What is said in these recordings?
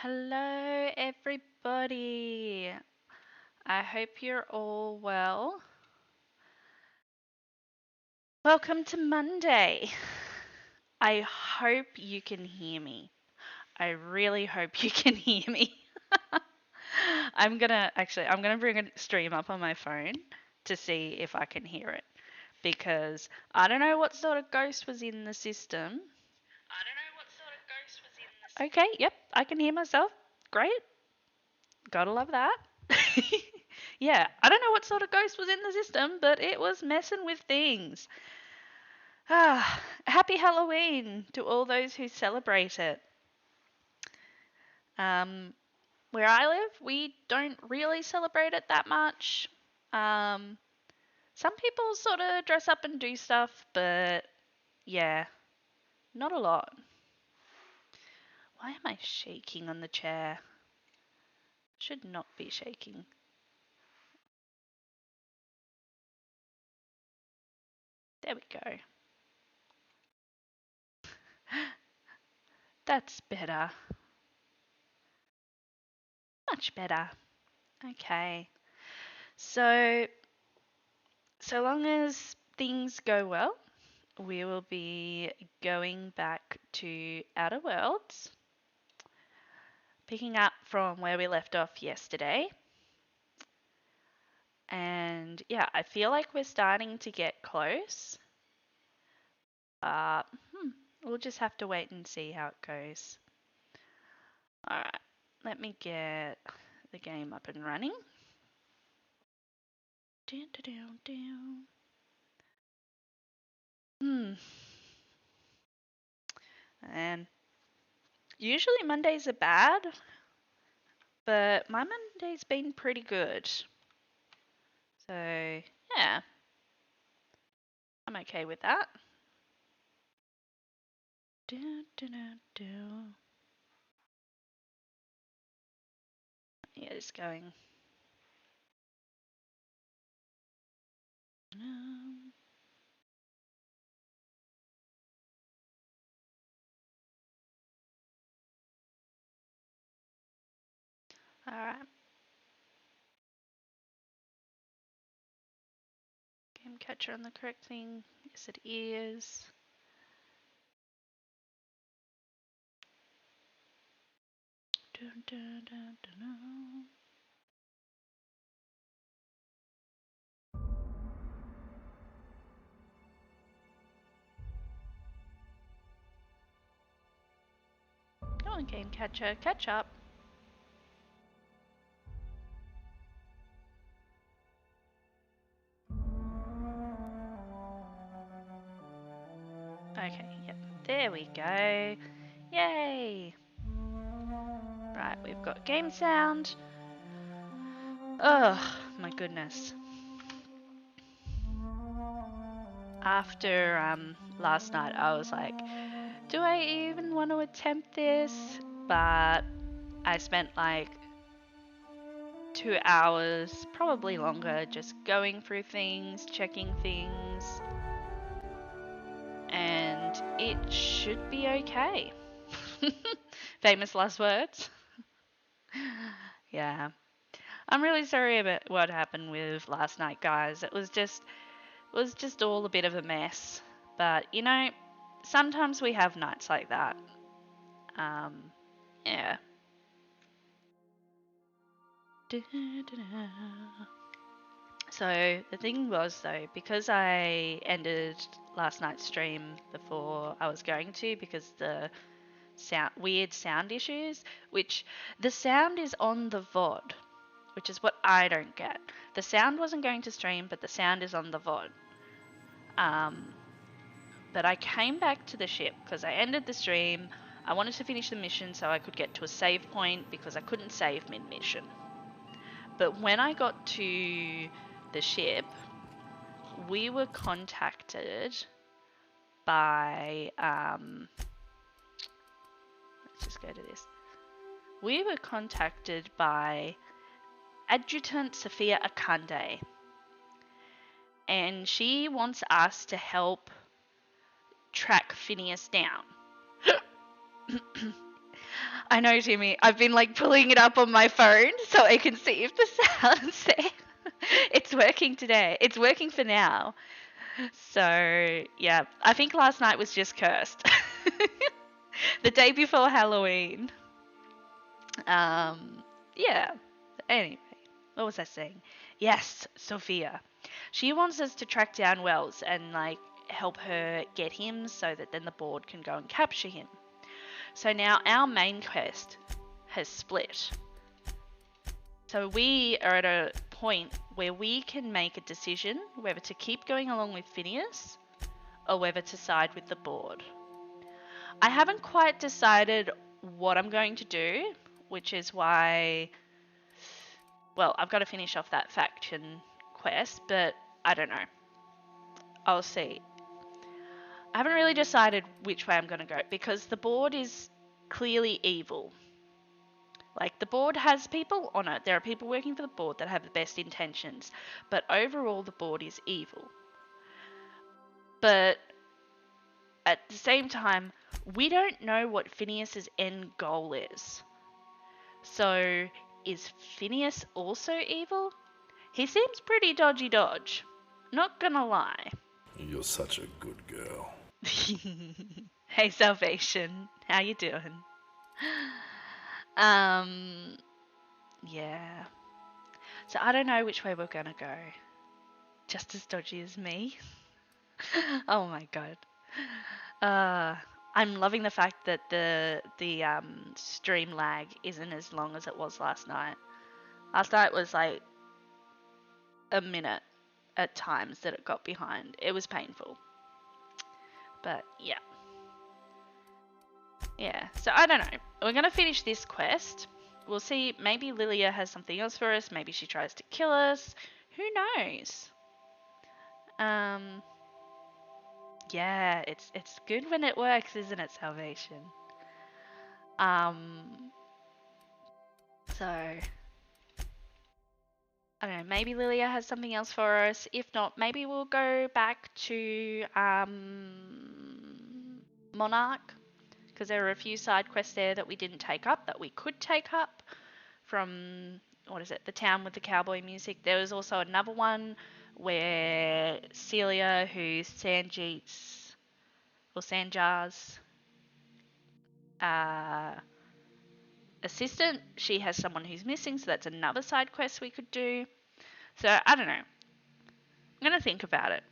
Hello, everybody. I hope you're all well. Welcome to Monday. I hope you can hear me. I really hope you can hear me. I'm gonna bring a stream up on my phone to see if I can hear it because I don't know what sort of ghost was in the system. Okay, yep, I can hear myself. Great. Gotta love that. Yeah, I don't know what sort of ghost was in the system, but it was messing with things. Ah, happy Halloween to all those who celebrate it. Um, where I live, we don't really celebrate it that much. Um, some people sort of dress up and do stuff, but yeah, not a lot. Why am I shaking on the chair? Should not be shaking. There we go. That's better. Much better. Okay. So, so long as things go well, we will be going back to Outer Worlds, picking up from where we left off yesterday. And yeah, I feel like we're starting to get close. Uh, we'll just have to wait and see how it goes. Alright, let me get the game up and running. And usually Mondays are bad, but my Monday's been pretty good. So, yeah, I'm okay with that. Yeah, it's going. Alright. Game catcher on the correct thing. Yes, it is. Dun, dun, dun, dun, dun. Come on, game catcher, catch up. Okay, yep. There we go. Yay! Right, we've got game sound. Oh, my goodness. After last night, I was like, do I even want to attempt this? But I spent like 2 hours, probably longer, just going through things, checking things, and it should be okay. Famous last words. Yeah. I'm really sorry about what happened with last night, guys. It was just all a bit of a mess. But you know, sometimes we have nights like that. Yeah. So the thing was though, because I ended last night's stream before I was going to because the weird sound issues, which the sound is on the VOD, which is what I don't get. The sound wasn't going to stream, but the sound is on the VOD. But I came back to the ship because I ended the stream. I wanted to finish the mission so I could get to a save point because I couldn't save mid-mission. But when I got to the ship, we were contacted by let's just go to this. We were contacted by Adjutant Sophia Akande, and she wants us to help track Phineas down. I know, Jimmy. I've been like pulling it up on my phone so I can see if the sound's there. It's working today. It's working for now. So, yeah. I think last night was just cursed. The day before Halloween. Yeah. Anyway, what was I saying? Yes, Sophia. She wants us to track down Wells and like help her get him so that then the board can go and capture him. So now our main quest has split. So we are at a point where we can make a decision whether to keep going along with Phineas or whether to side with the board. I haven't quite decided what I'm going to do, which is why, well, I've got to finish off that faction quest, but I don't know. I'll see. I haven't really decided which way I'm going to go because the board is clearly evil. Like, the board has people on it. There are people working for the board that have the best intentions, but overall the board is evil. But at the same time, we don't know what Phineas's end goal is. So, is Phineas also evil? He seems pretty dodgy. Not gonna lie. You're such a good girl. Hey, Salvation. How you doing? Yeah. So I don't know which way we're gonna go. Just as dodgy as me. Oh my god. I'm loving the fact that the stream lag isn't as long as it was last night. Last night was like a minute at times that it got behind. It was painful. But yeah. Yeah, so I don't know. We're gonna finish this quest. We'll see. Maybe Lilia has something else for us. Maybe she tries to kill us. Who knows? Yeah, it's good when it works, isn't it, Salvation? So I don't know. Maybe Lilia has something else for us. If not, maybe we'll go back to Monarch, because there are a few side quests there that we didn't take up that we could take up from, what is it, the town with the cowboy music. There was also another one where Celia, who's Sanjeet's or Sanjar's assistant, she has someone who's missing, so that's another side quest we could do. So I don't know. I'm gonna think about it.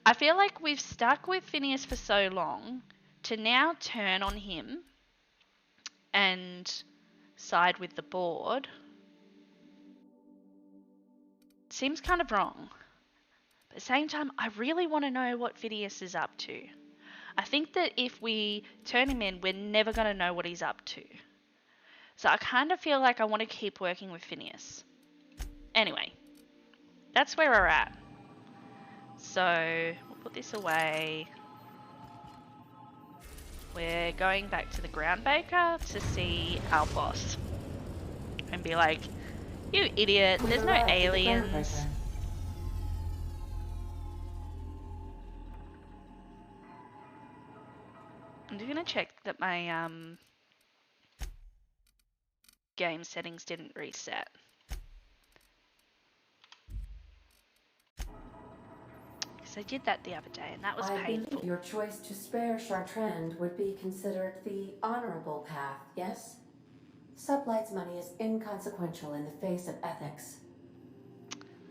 I feel like we've stuck with Phineas for so long to now turn on him and side with the board seems kind of wrong. But at the same time, I really want to know what Phineas is up to. I think that if we turn him in, we're never going to know what he's up to. So I kind of feel like I want to keep working with Phineas. Anyway, that's where we're at. So we'll put this away. We're going back to the Groundbaker to see our boss. And be like, you idiot, there's no aliens. I'm just gonna check that my game settings didn't reset. Because I did that the other day and that was painful. I believe your choice to spare Chartrand would be considered the honorable path, yes? Sublight's money is inconsequential in the face of ethics.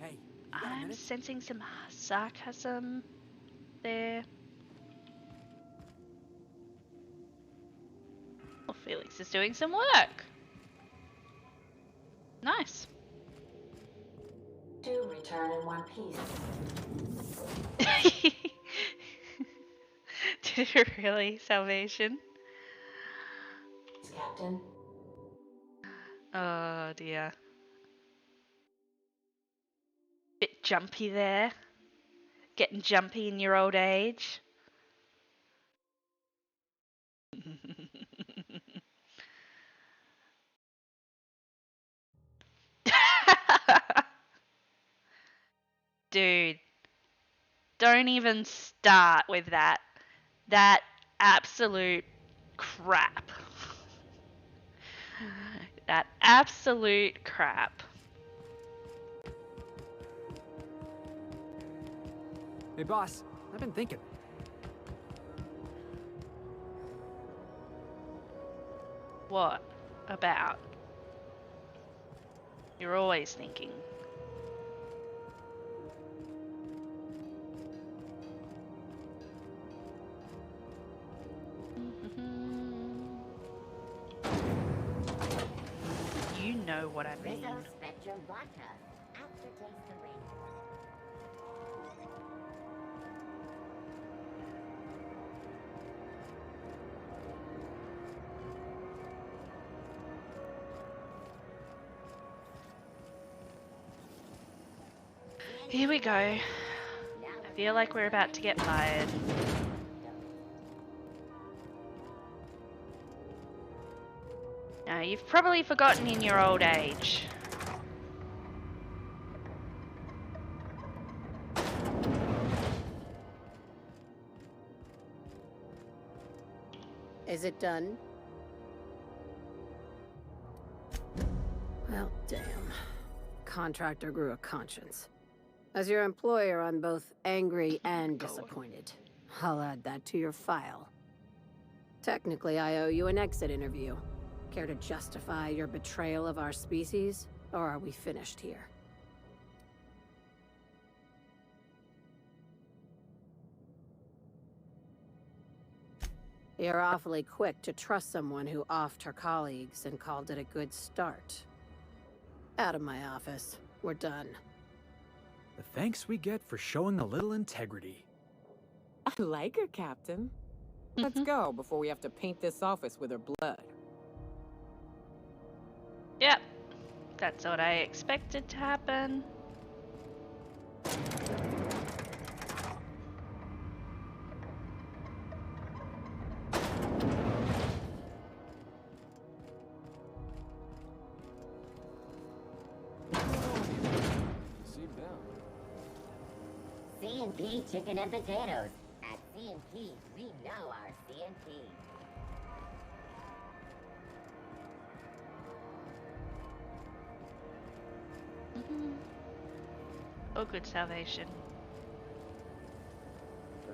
Hey, I'm sensing some sarcasm there. Well, Felix is doing some work. Nice. Do return in one piece. Did it really? Salvation? Captain. Oh dear. Bit jumpy there. Getting jumpy in your old age. Dude, don't even start with that. That absolute crap. That absolute crap. Hey, boss, I've been thinking. What about? You're always thinking. You know what I mean. Rizzo Spectrum Vodka. Aftertaste the rain. Here we go. I feel like we're about to get fired. Now, you've probably forgotten in your old age. Is it done? Well, damn. Contractor grew a conscience. As your employer, I'm both angry and disappointed. I'll add that to your file. Technically, I owe you an exit interview. Care to justify your betrayal of our species, or are we finished here? You're awfully quick to trust someone who offed her colleagues and called it a good start. Out of my office. We're done. The thanks we get for showing a little integrity. I like her, Captain. Let's go before we have to paint this office with her blood. Yep. That's what I expected to happen. C&P chicken and potatoes. At C&P, we know our C&P. Oh, good salvation.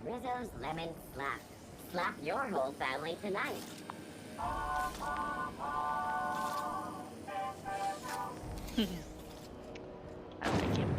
Rizzo's Lemon Slap. Slap your whole family tonight. I like him.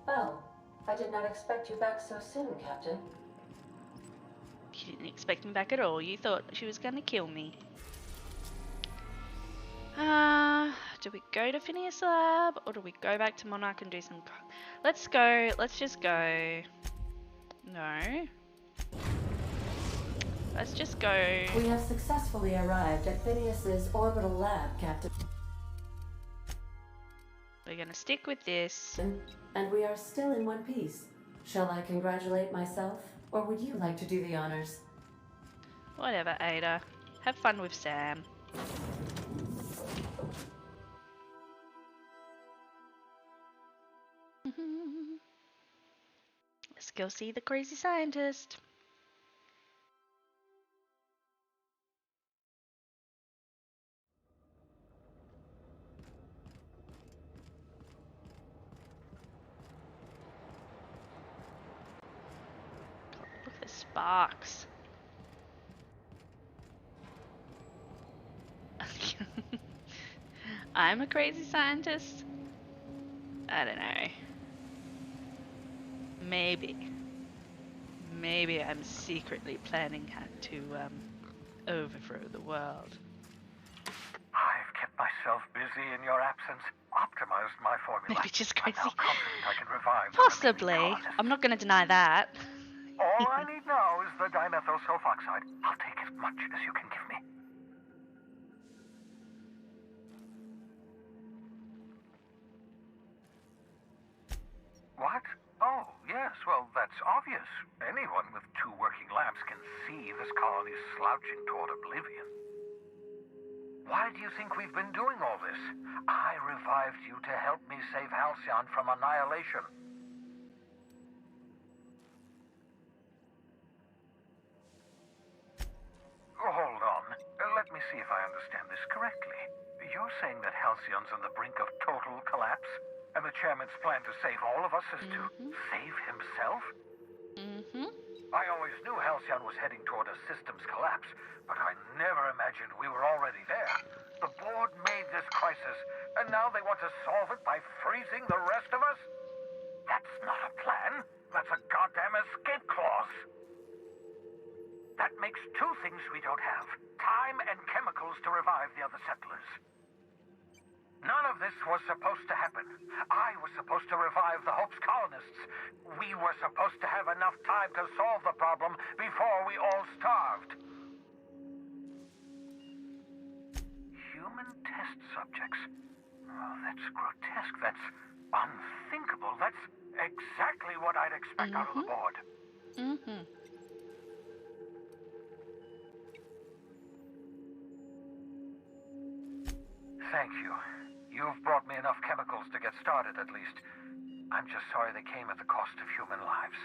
Oh, I did not expect you back so soon, Captain. You didn't expect me back at all. You thought she was gonna kill me. Do we go to Phineas Lab or do we go back to Monarch and do some... Let's go. Let's just go. No. Let's just go. We have successfully arrived at Phineas's orbital lab, Captain. We're gonna stick with this. And we are still in one piece. Shall I congratulate myself, or would you like to do the honors? Whatever, Ada. Have fun with Sam. Let's go see the crazy scientist. God, look at the sparks. I'm a crazy scientist? I don't know. Maybe. Maybe I'm secretly planning how to, overthrow the world. I've kept myself busy in your absence, optimized my formula. Maybe just I'm now crazy. confident I can revive the Possibly. remaining colonists. I'm not gonna deny that. All I need now is the dimethyl sulfoxide. I'll take as much as you can give me. What? Oh, yes, well, that's obvious. Anyone with 2 working labs can see this colony's slouching toward oblivion. Why do you think we've been doing all this? I revived you to help me save Halcyon from annihilation. Hold on. Let me see if I understand this correctly. You're saying that Halcyon's on the brink of total collapse? And the chairman's plan to save all of us is to save himself? I always knew Halcyon was heading toward a systems collapse, but I never imagined we were already there. The board made this crisis, and now they want to solve it by freezing the rest of us? That's not a plan. That's a goddamn escape clause. That makes 2 things we don't have. Time and chemicals to revive the other settlers. None of this was supposed to happen. I was supposed to revive the Hope's colonists. We were supposed to have enough time to solve the problem before we all starved. Human test subjects. Oh, that's grotesque. That's unthinkable. That's exactly what I'd expect out of the board. Thank you. You've brought me enough chemicals to get started, at least. I'm just sorry they came at the cost of human lives.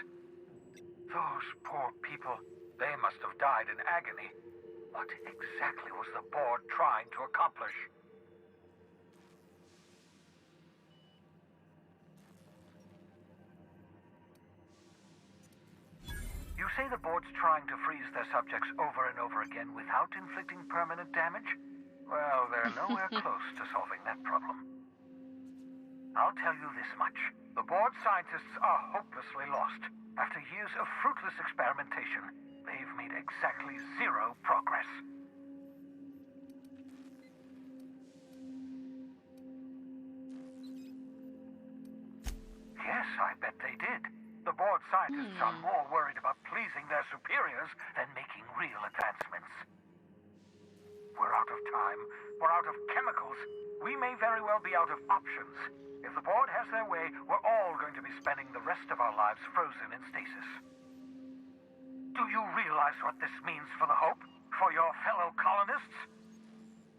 Those poor people, they must have died in agony. What exactly was the board trying to accomplish? You say the board's trying to freeze their subjects over and over again without inflicting permanent damage? Well, they're nowhere close to solving that problem. I'll tell you this much. The board scientists are hopelessly lost. After years of fruitless experimentation, they've made exactly 0 progress. Yes, I bet they did. The board scientists are more worried about pleasing their superiors than making real advancements. We're out of time. We're out of chemicals. We may very well be out of options. If the board has their way, we're all going to be spending the rest of our lives frozen in stasis. Do you realize what this means for the Hope? For your fellow colonists?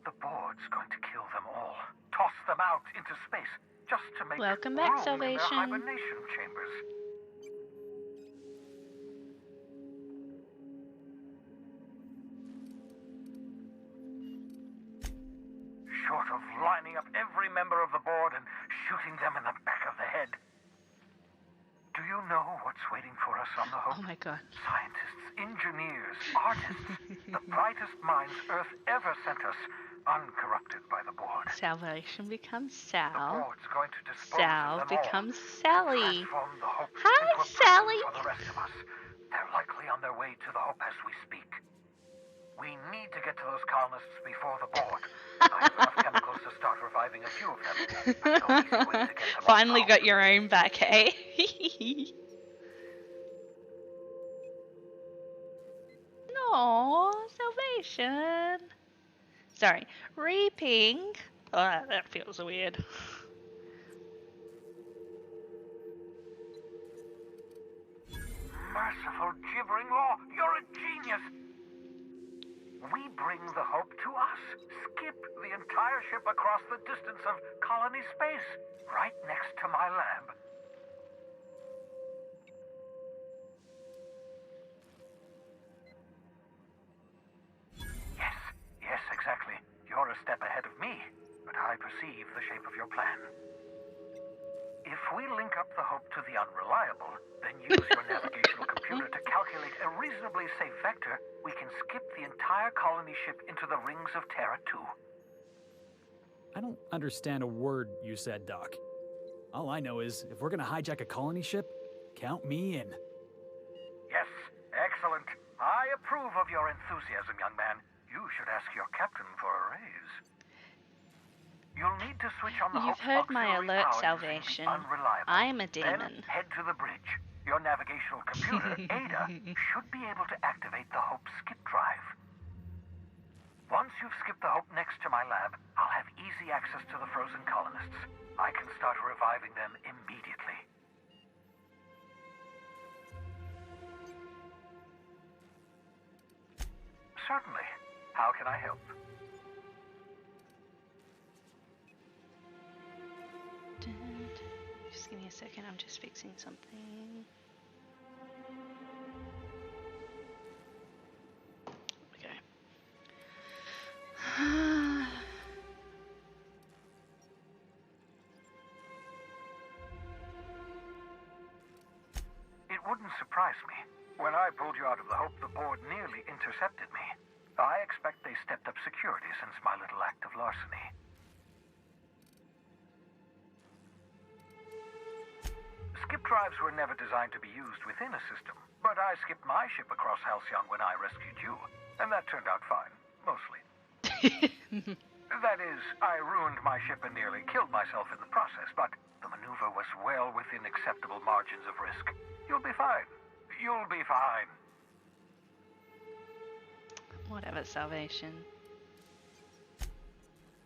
The board's going to kill them all. Toss them out into space, just to make Welcome back, room in their Salvation. hibernation chambers. Short of lining up every member of the board and shooting them in the back of the head. Do you know what's waiting for us on the Hope? Oh my god. Scientists, engineers, artists, the brightest minds Earth ever sent us, uncorrupted by the board. Salvation becomes The Sal. board's going to dispose Sal of them becomes all. Sally. Transform the Hope Hi, into a Sally. prison for the rest of us. They're likely on their way to the Hope as we speak. We need to get to those colonists before the board. I have enough chemicals to start reviving a few of them. But no easy way to get them Finally all out. got your own back, hey? No, Salvation. Sorry, reaping. Oh, that feels weird. Merciful gibbering law, you're a genius! We bring the Hope to us. Skip the entire ship across the distance of colony space, right next to my lab. Yes, exactly. You're a step ahead of me, but I perceive the shape of your plan. If we link up the Hope to the Unreliable, then use your navigational computer to calculate a reasonably safe vector, we can skip the entire colony ship into the rings of Terra 2. I don't understand a word you said, Doc. All I know is, if we're gonna hijack a colony ship, count me in. Yes, excellent. I approve of your enthusiasm, young man. You should ask your captain for a raise. You'll need to switch on the You've Hope's heard my auxiliary alert, power using the Salvation. unreliable. I am a demon. Then head to the bridge. Your navigational computer, Ada, should be able to activate the Hope skip drive. Once you've skipped the Hope next to my lab, I'll have easy access to the frozen colonists. I can start reviving them immediately. Certainly. How can I help? Just give me a second, I'm just fixing something. Okay. It wouldn't surprise me. When I pulled you out of the Hope, the board nearly intercepted me. I expect they stepped up security since my little act of larceny. Skip drives were never designed to be used within a system, but I skipped my ship across Halcyon when I rescued you, and that turned out fine, mostly. That is, I ruined my ship and nearly killed myself in the process, but the maneuver was well within acceptable margins of risk. You'll be fine. You'll be fine. Whatever, Salvation.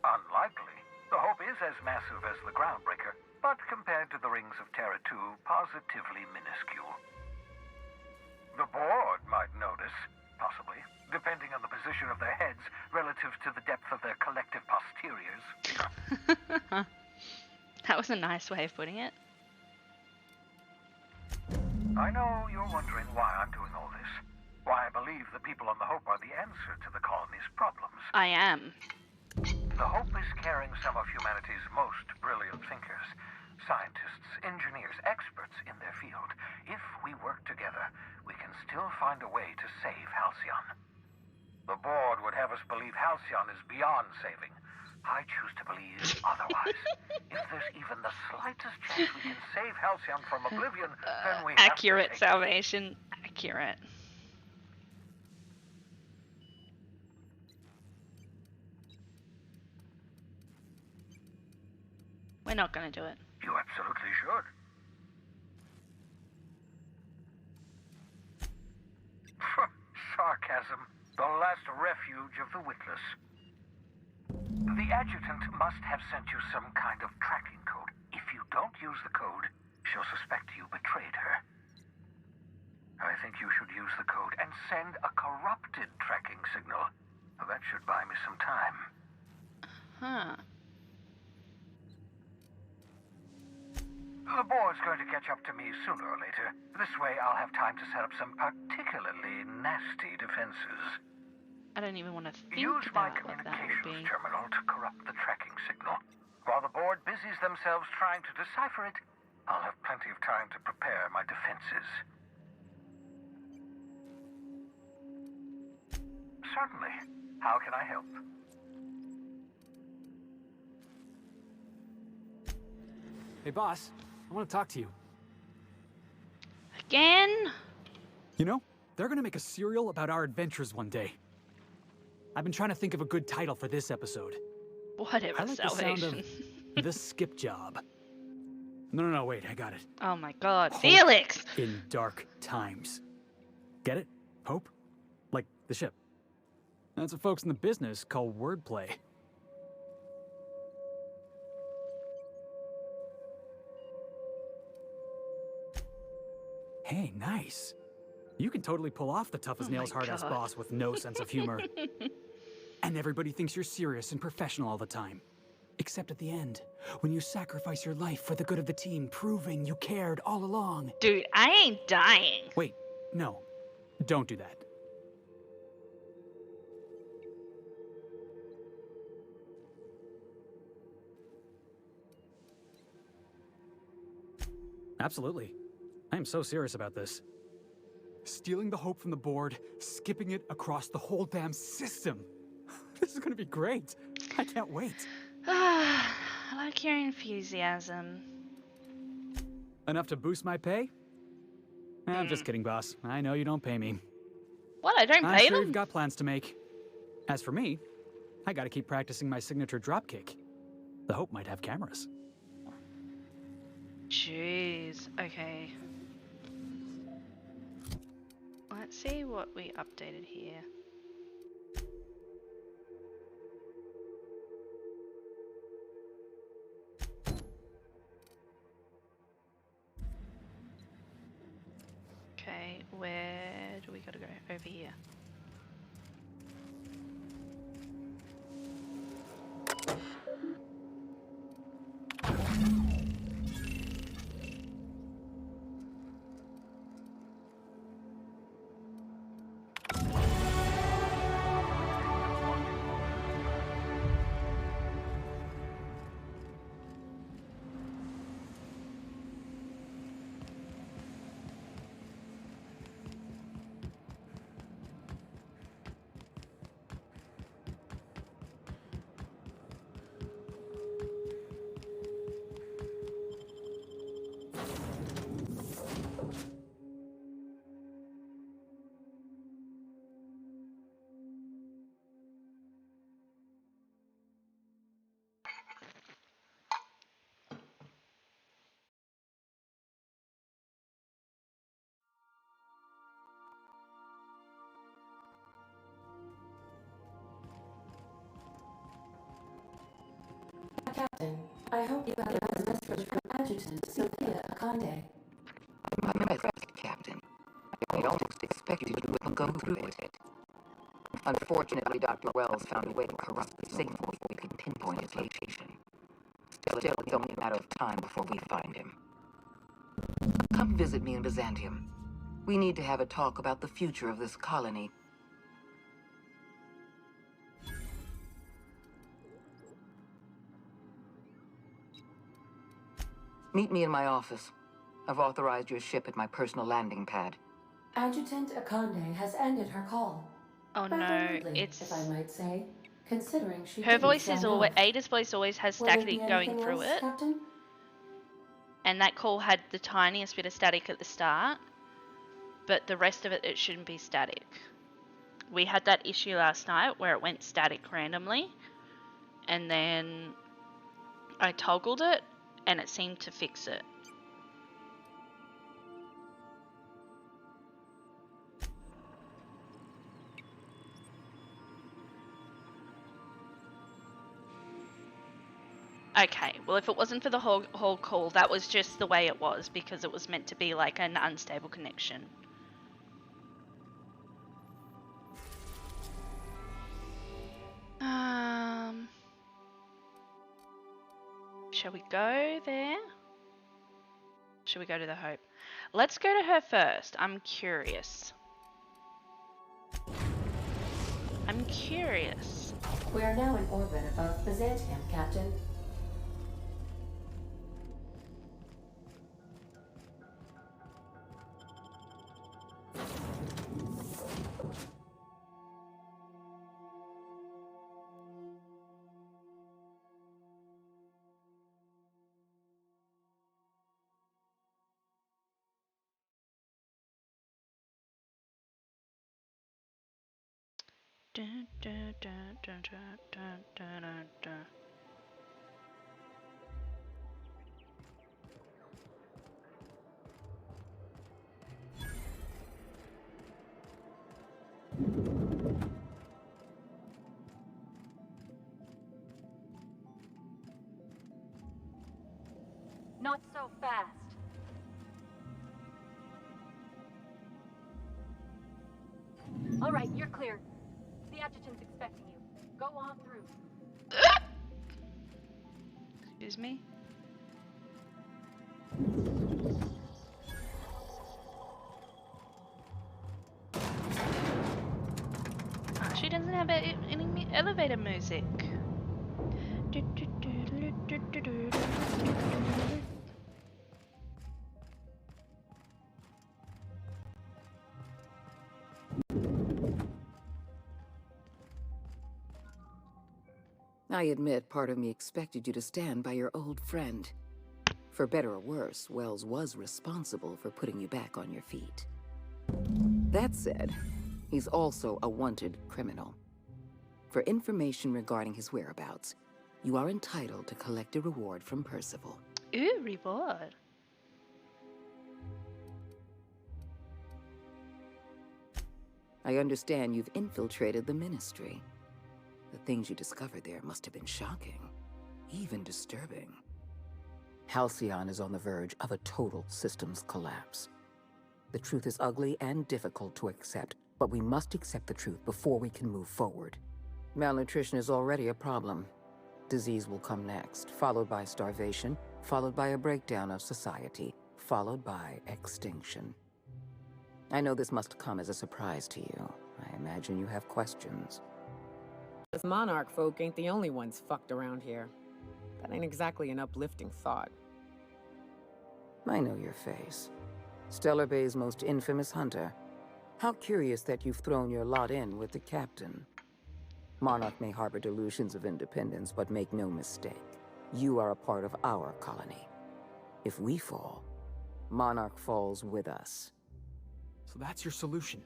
Unlikely. The Hope is as massive as the Groundbreaker, but compared to the rings of Terra 2, positively minuscule. The board might notice, possibly, depending on the position of their heads relative to the depth of their collective posteriors. That was a nice way of putting it. I know you're wondering why I'm doing all this. Why I believe the people on the Hope are the answer to the colony's problems. I am. The Hope is carrying some of humanity's most brilliant thinkers. Scientists, engineers, experts in their field. If we work together, we can still find a way to save Halcyon. The board would have us believe Halcyon is beyond saving. I choose to believe otherwise. If there's even the slightest chance we can save Halcyon from oblivion, then we have to Accurate, take Salvation. Accurate. We're not gonna do it. You absolutely should. Sarcasm. The last refuge of the witless. The adjutant must have sent you some kind of tracking code. If you don't use the code, she'll suspect you betrayed her. I think you should use the code and send a corrupted tracking signal. That should buy me some time. Huh. The board's going to catch up to me sooner or later. This way I'll have time to set up some particularly nasty defenses. I don't even want to think Use my about what that would communications be. terminal to corrupt the tracking signal. While the board busies themselves trying to decipher it, I'll have plenty of time to prepare my defenses. Certainly. How can I help? Hey, boss. I want to talk to you. Again? You know, they're gonna make a serial about our adventures one day. I've been trying to think of a good title for this episode. Whatever, I like the sound Salvation. of The Skip Job. No, wait, I got it. Oh my god. Hope Felix! in dark times. Get it? Hope? Like the ship. That's what folks in the business call wordplay. Hey, nice. You can totally pull off the tough as Oh my nails hard-ass God. boss with no sense of humor. And everybody thinks you're serious and professional all the time. Except at the end, when you sacrifice your life for the good of the team, proving you cared all along. Dude, I ain't dying. Wait, no. Don't do that. Absolutely. I am so serious about this. Stealing the hope from the board, skipping it across the whole damn system. This is gonna be great. I can't wait. I like your enthusiasm. Enough to boost my pay? I'm just kidding, boss. I know you don't pay me. What, I don't I'm pay sure you've them? got plans to make. As for me, I gotta keep practicing my signature dropkick. The Hope might have cameras. Jeez, okay. Let's see what we updated here. Okay, where do we gotta go? Over here. Captain, I hope you have a message from Adjutant Sophia Akande. I'm impressed, Captain. I don't expect you to go through it. Unfortunately, Dr. Wells found a way to corrupt the signal before we could pinpoint his location. Still, it's only a matter of time before we find him. Come visit me in Byzantium. We need to have a talk about the future of this colony. Meet me in my office. I've authorized your ship at my personal landing pad. Adjutant Akande has ended her call. Oh Rather no, rudely, it's... if I might say, considering she Her didn't voice is sign always... off. Ada's voice always has Will there be static going anything through else, it. Captain? And that call had the tiniest bit of static at the start. But the rest of it, it shouldn't be static. We had that issue last night where it went static randomly. And then I toggled it and it seemed to fix it. Okay, well if it wasn't for the whole call, that was just the way it was because it was meant to be like an unstable connection. Shall we go there? Shall we go to the Hope? Let's go to her first. I'm curious. I'm curious. We are now in orbit above Byzantium, Captain. Dun, dun, dun, dun, dun, dun, dun, dun, dun. Not so fast. All right, you're clear. The adjutant's expecting you. Go on through. Excuse me? Oh, she doesn't have any elevator music. I admit part of me expected you to stand by your old friend. For better or worse, Wells was responsible for putting you back on your feet. That said, he's also a wanted criminal. For information regarding his whereabouts, you are entitled to collect a reward from Percival. Ooh, reward. I understand you've infiltrated the Ministry. The things you discovered there must have been shocking, even disturbing. Halcyon is on the verge of a total systems collapse. The truth is ugly and difficult to accept, but we must accept the truth before we can move forward. Malnutrition is already a problem. Disease will come next, followed by starvation, followed by a breakdown of society, followed by extinction. I know this must come as a surprise to you. I imagine you have questions. Us Monarch folk ain't the only ones fucked around here. That ain't exactly an uplifting thought. I know your face. Stellar Bay's most infamous hunter. How curious that you've thrown your lot in with the captain. Monarch may harbor delusions of independence, but make no mistake. You are a part of our colony. If we fall, Monarch falls with us. So that's your solution.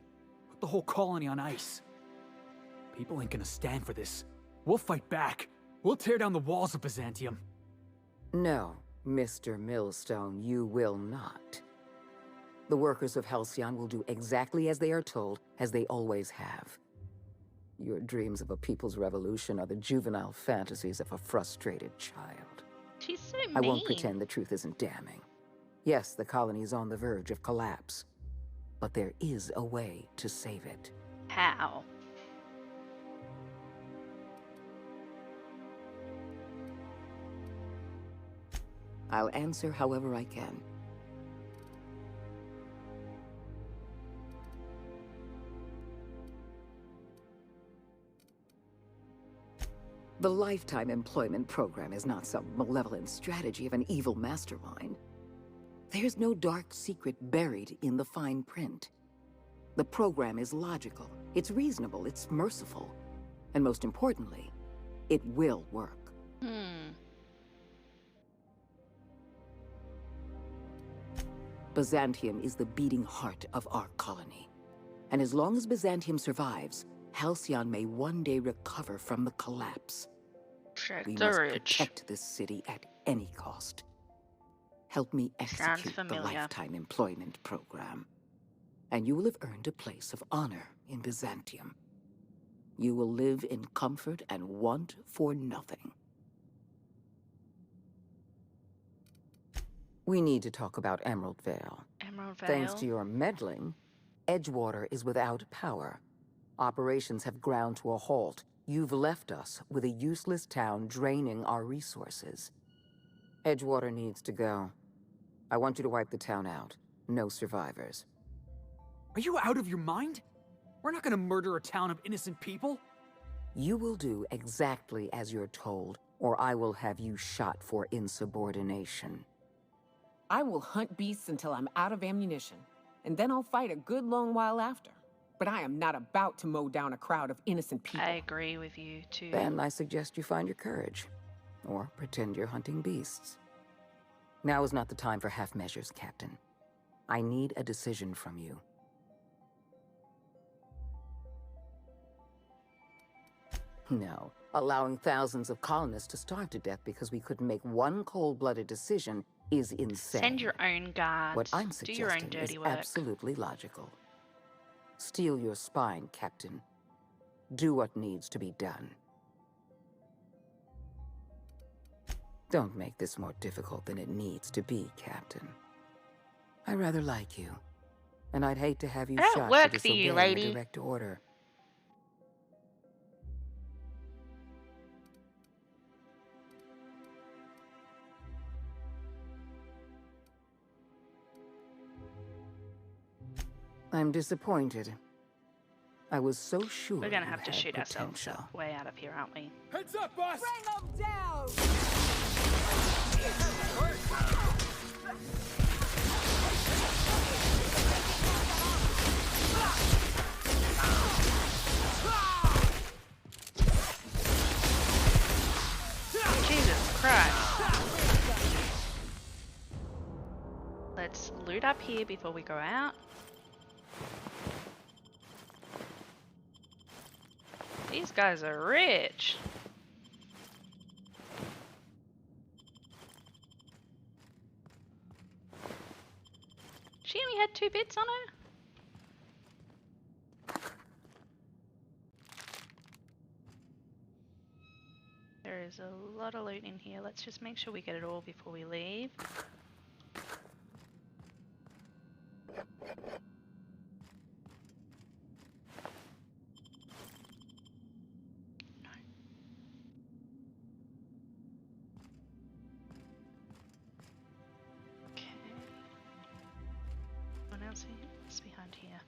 Put the whole colony on ice. People ain't gonna stand for this. We'll fight back. We'll tear down the walls of Byzantium. No, Mr. Millstone, you will not. The workers of Halcyon will do exactly as they are told, as they always have. Your dreams of a people's revolution are the juvenile fantasies of a frustrated child. She's so mean. I won't pretend the truth isn't damning. Yes, the colony is on the verge of collapse. But there is a way to save it. How? I'll answer however I can. The lifetime employment program is not some malevolent strategy of an evil mastermind. There's no dark secret buried in the fine print. The program is logical, it's reasonable, it's merciful, and most importantly, it will work. Byzantium is the beating heart of our colony. And as long as Byzantium survives, Halcyon may one day recover from the collapse. We must protect this city at any cost. Help me execute the lifetime employment program, and you will have earned a place of honor in Byzantium. You will live in comfort and want for nothing. We need to talk about Emerald Vale. Emerald Vale? Thanks to your meddling, Edgewater is without power. Operations have ground to a halt. You've left us with a useless town draining our resources. Edgewater needs to go. I want you to wipe the town out. No survivors. Are you out of your mind? We're not gonna murder a town of innocent people. You will do exactly as you're told, or I will have you shot for insubordination. I will hunt beasts until I'm out of ammunition, and then I'll fight a good long while after. But I am not about to mow down a crowd of innocent people. I agree with you, too. Then I suggest you find your courage, or pretend you're hunting beasts. Now is not the time for half measures, Captain. I need a decision from you. No, allowing thousands of colonists to starve to death because we couldn't make one cold-blooded decision is insane. Send your own guards. What I'm Do your own suggesting dirty is work. absolutely logical. Steel your spine, Captain. Do what needs to be done. Don't make this more difficult than it needs to be, Captain. I rather like you, and I'd hate to have you I don't shot work for for you, disobeying lady. a direct order. I'm disappointed. I was so sure We're gonna you have to had shoot ourselves potential. way out of here, aren't we? Heads up, boss! Bring them down! Christ. Let's loot up here before we go out. These guys are rich. She only had 2 bits on her? There is a lot of loot in here. Let's just make sure we get it all before we leave. No. Okay. What else is behind here?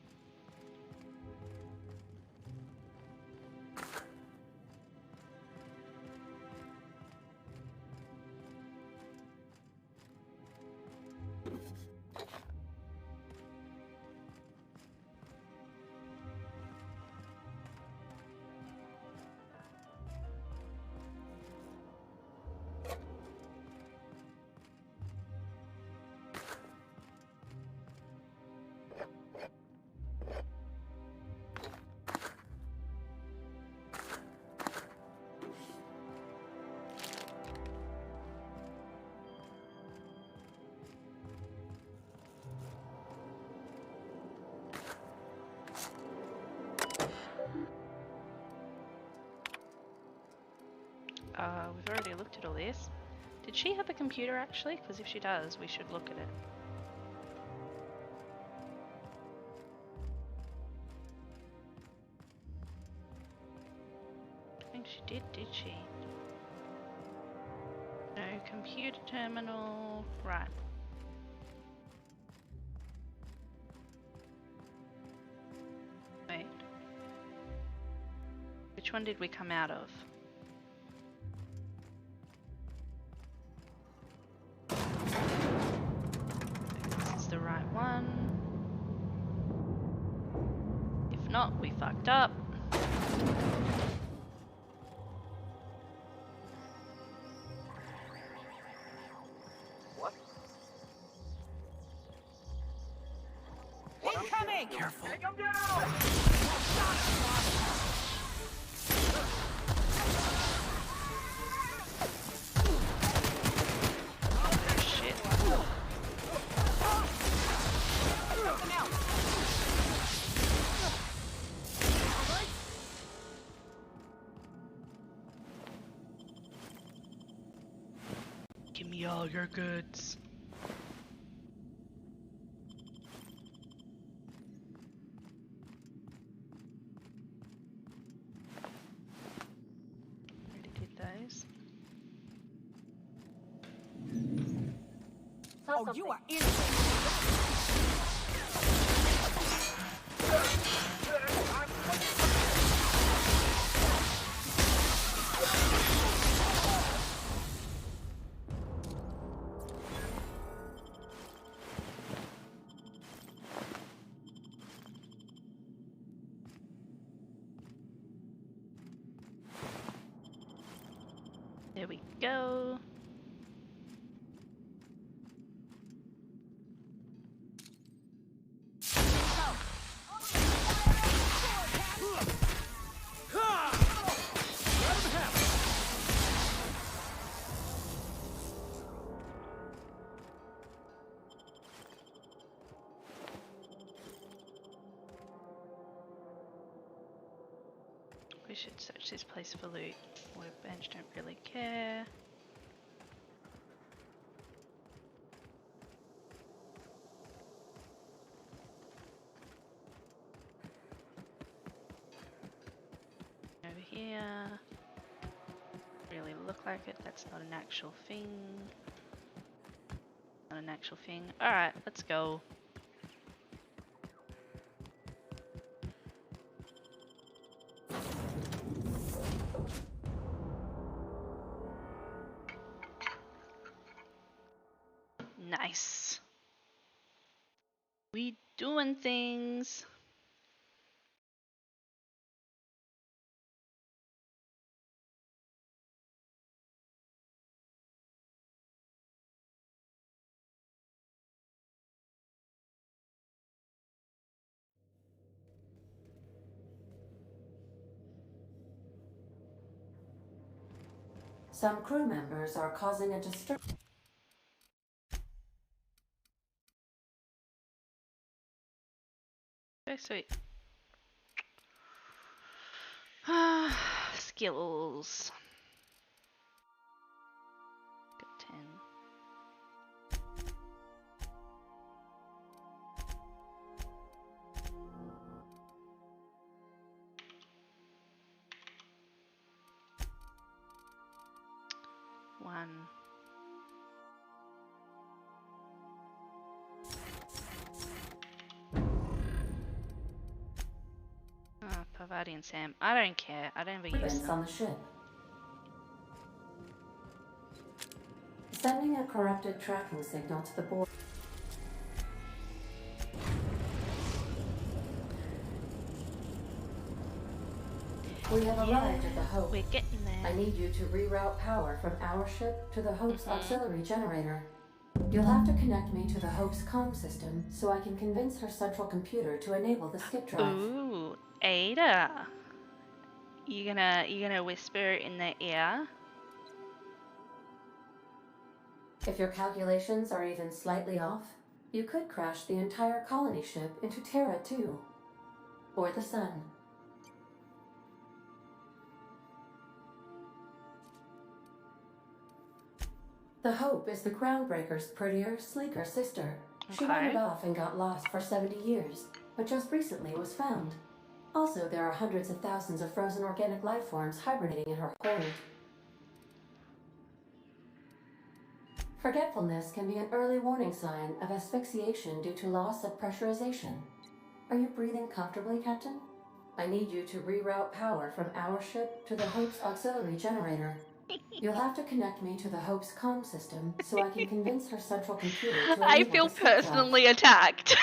We've already looked at all this. Did she have a computer actually? Because if she does, we should look at it. I think she did she? No computer terminal. Right. Wait. Which one did we come out of? This is the right one. If not, we fucked up. What? Incoming! Careful. Take him down! Shit. Something else. Give me all your goods. Already did those. Oh, you are innocent. There we go. We should search this place for loot. Workbench, don't really care. Over here. Really look like it. That's not an actual thing. Not an actual thing. Alright, let's go. Nice. We doing things. Some crew members are causing a disturbance. So sweet. Skills. Got 10. One. Oh, Pavadi and Sam. I don't care. I don't ever use them. On the ship. Sending a corrupted tracking signal to the board. We have arrived at the Hope. We're getting there. I need you to reroute power from our ship to the Hope's auxiliary generator. You'll have to connect me to the Hope's comm system so I can convince her central computer to enable the skip drive. Ooh, Ada. You gonna whisper in their ear? If your calculations are even slightly off, you could crash the entire colony ship into Terra 2. Or the Sun. The Hope is the Groundbreaker's prettier, sleeker sister. She wandered off and got lost for 70 years, but just recently was found. Also, there are hundreds of thousands of frozen organic life forms hibernating in her hold. Forgetfulness can be an early warning sign of asphyxiation due to loss of pressurization. Are you breathing comfortably, Captain? I need you to reroute power from our ship to the Hope's auxiliary generator. You'll have to connect me to the Hope's comm system so I can convince her central computer to enable I feel the skip drive. personally attacked.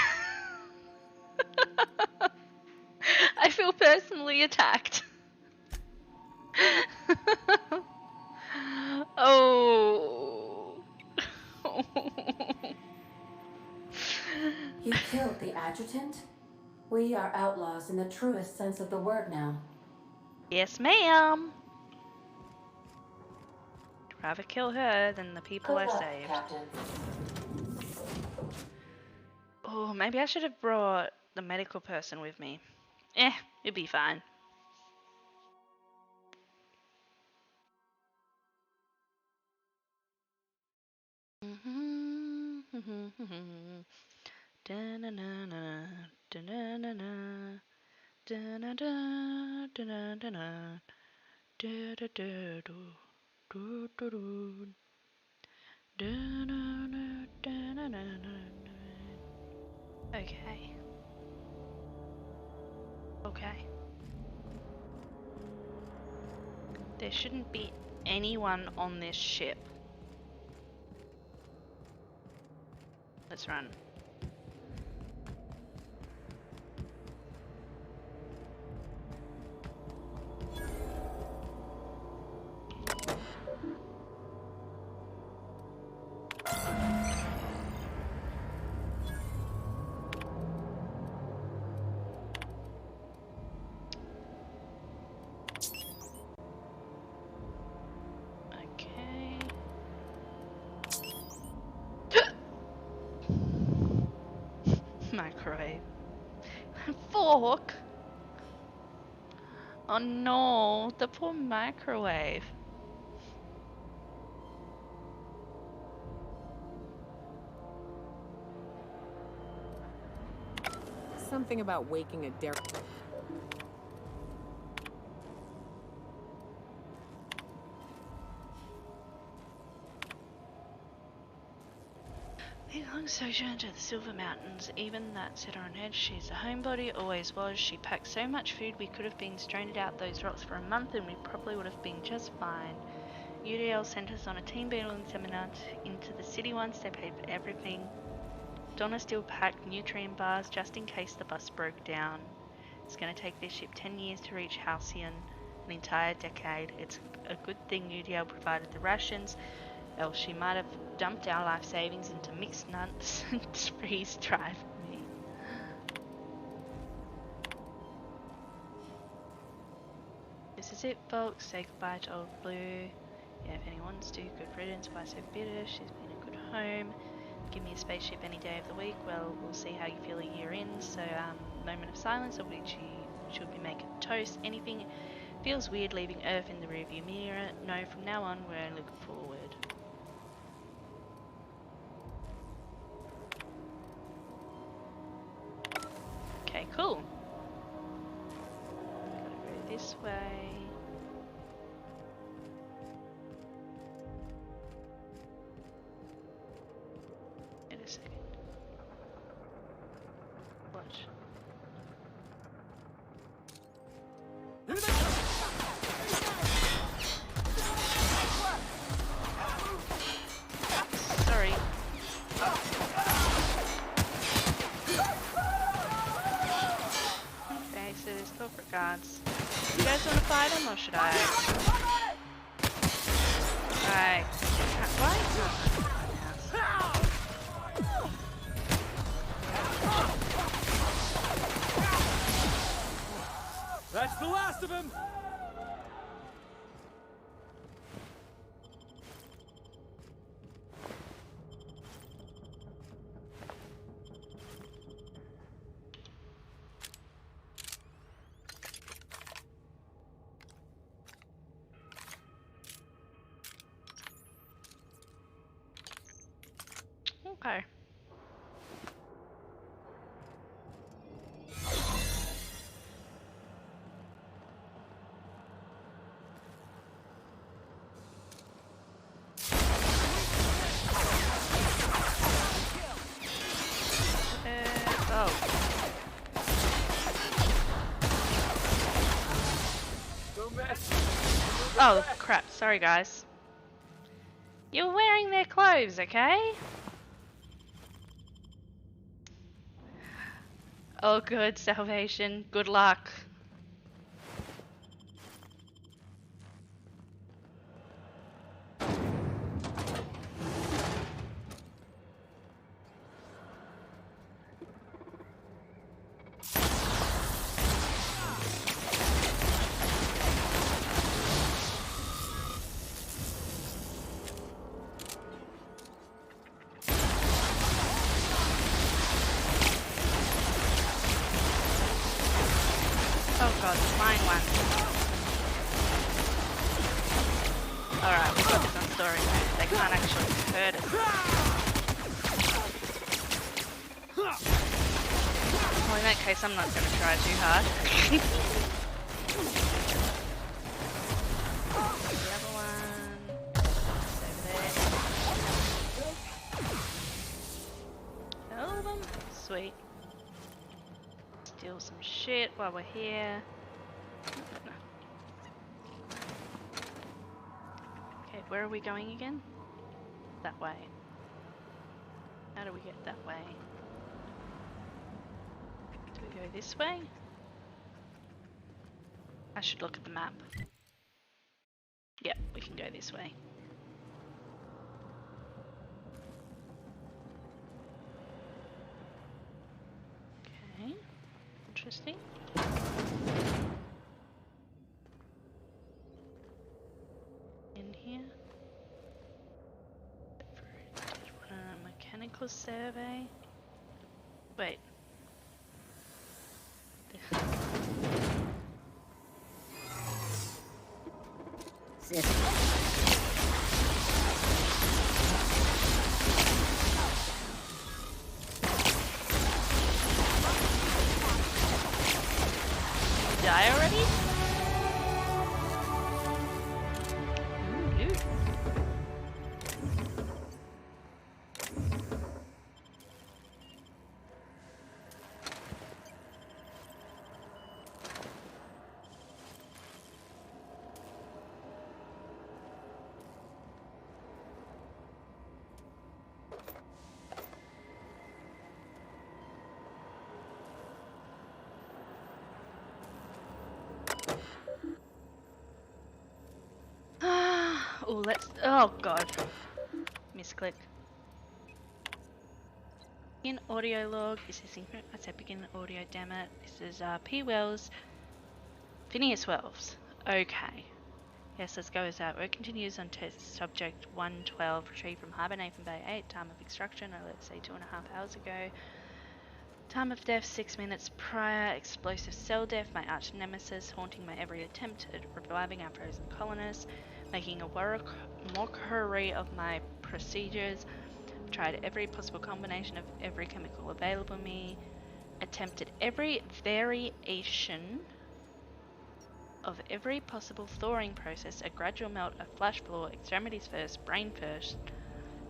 I feel personally attacked. Oh. You killed the adjutant? We are outlaws in the truest sense of the word now. Yes, ma'am. Rather kill her than the people I saved. Captain. Oh, maybe I should have brought the medical person with me. It'd be fine. Okay. Okay. There shouldn't be anyone on this ship. Let's run. Okay. Microwave. Fork? Oh no, the poor microwave. Something about waking a dare. The long sojourn to the Silver Mountains, even that set her on edge. She's a homebody, always was. She packed so much food we could have been stranded out those rocks for a month and we probably would have been just fine. UDL sent us on a team building seminar into the city once. They paid for everything. Donna still packed nutrient bars just in case the bus broke down. It's going to take this ship 10 years to reach Halcyon, an entire decade. It's a good thing UDL provided the rations, else she might have dumped our life savings into mixed nuts and freeze-dried me. This is it, folks. Say goodbye to Old Blue. Yeah, if anyone wants to, good riddance, why so bitter? She's been a good home. Give me a spaceship any day of the week. Well, we'll see how you feel a year in. So, moment of silence, of which should we make a toast? Anything feels weird leaving Earth in the rearview mirror? No, from now on, we're only looking forward. Okay, cool. Gotta go this way. Wait a second. What? Sorry. Okay, so there's corporate guards. You guys want to fight them or should I? Right. Why? That's the last of him! Okay. Oh, crap. Sorry, guys. You're wearing their clothes, okay? Oh, good. Salvation. Good luck. Oh god, the flying one. Alright, we've got this on story mode. They can't actually hurt us. Well, in that case, I'm not going to try too hard. The other one is over there. All of them? Sweet. Steal some shit while we're here. No. Okay, where are we going again? That way. How do we get that way? Do we go this way? I should look at the map. Yep, we can go this way. Okay, interesting. In here. Mechanical survey. Wait. Die already? Ooh, loot. Oh, let's. Oh god. Misclick. Begin audio log. Is this synchro? I said begin audio. Damn it. This is P Wells. Phineas Wells. Okay. Yes, let's go with that. Work continues on test subject 112, retrieved from Hibernation Bay 8, time of extraction, or let's say 2.5 hours ago. Time of death 6 minutes prior, explosive cell death, my arch nemesis, haunting my every attempt at reviving our frozen colonists, making a mockery of my procedures, tried every possible combination of every chemical available to me, attempted every variation of every possible thawing process, a gradual melt, a flash floor, extremities first, brain first.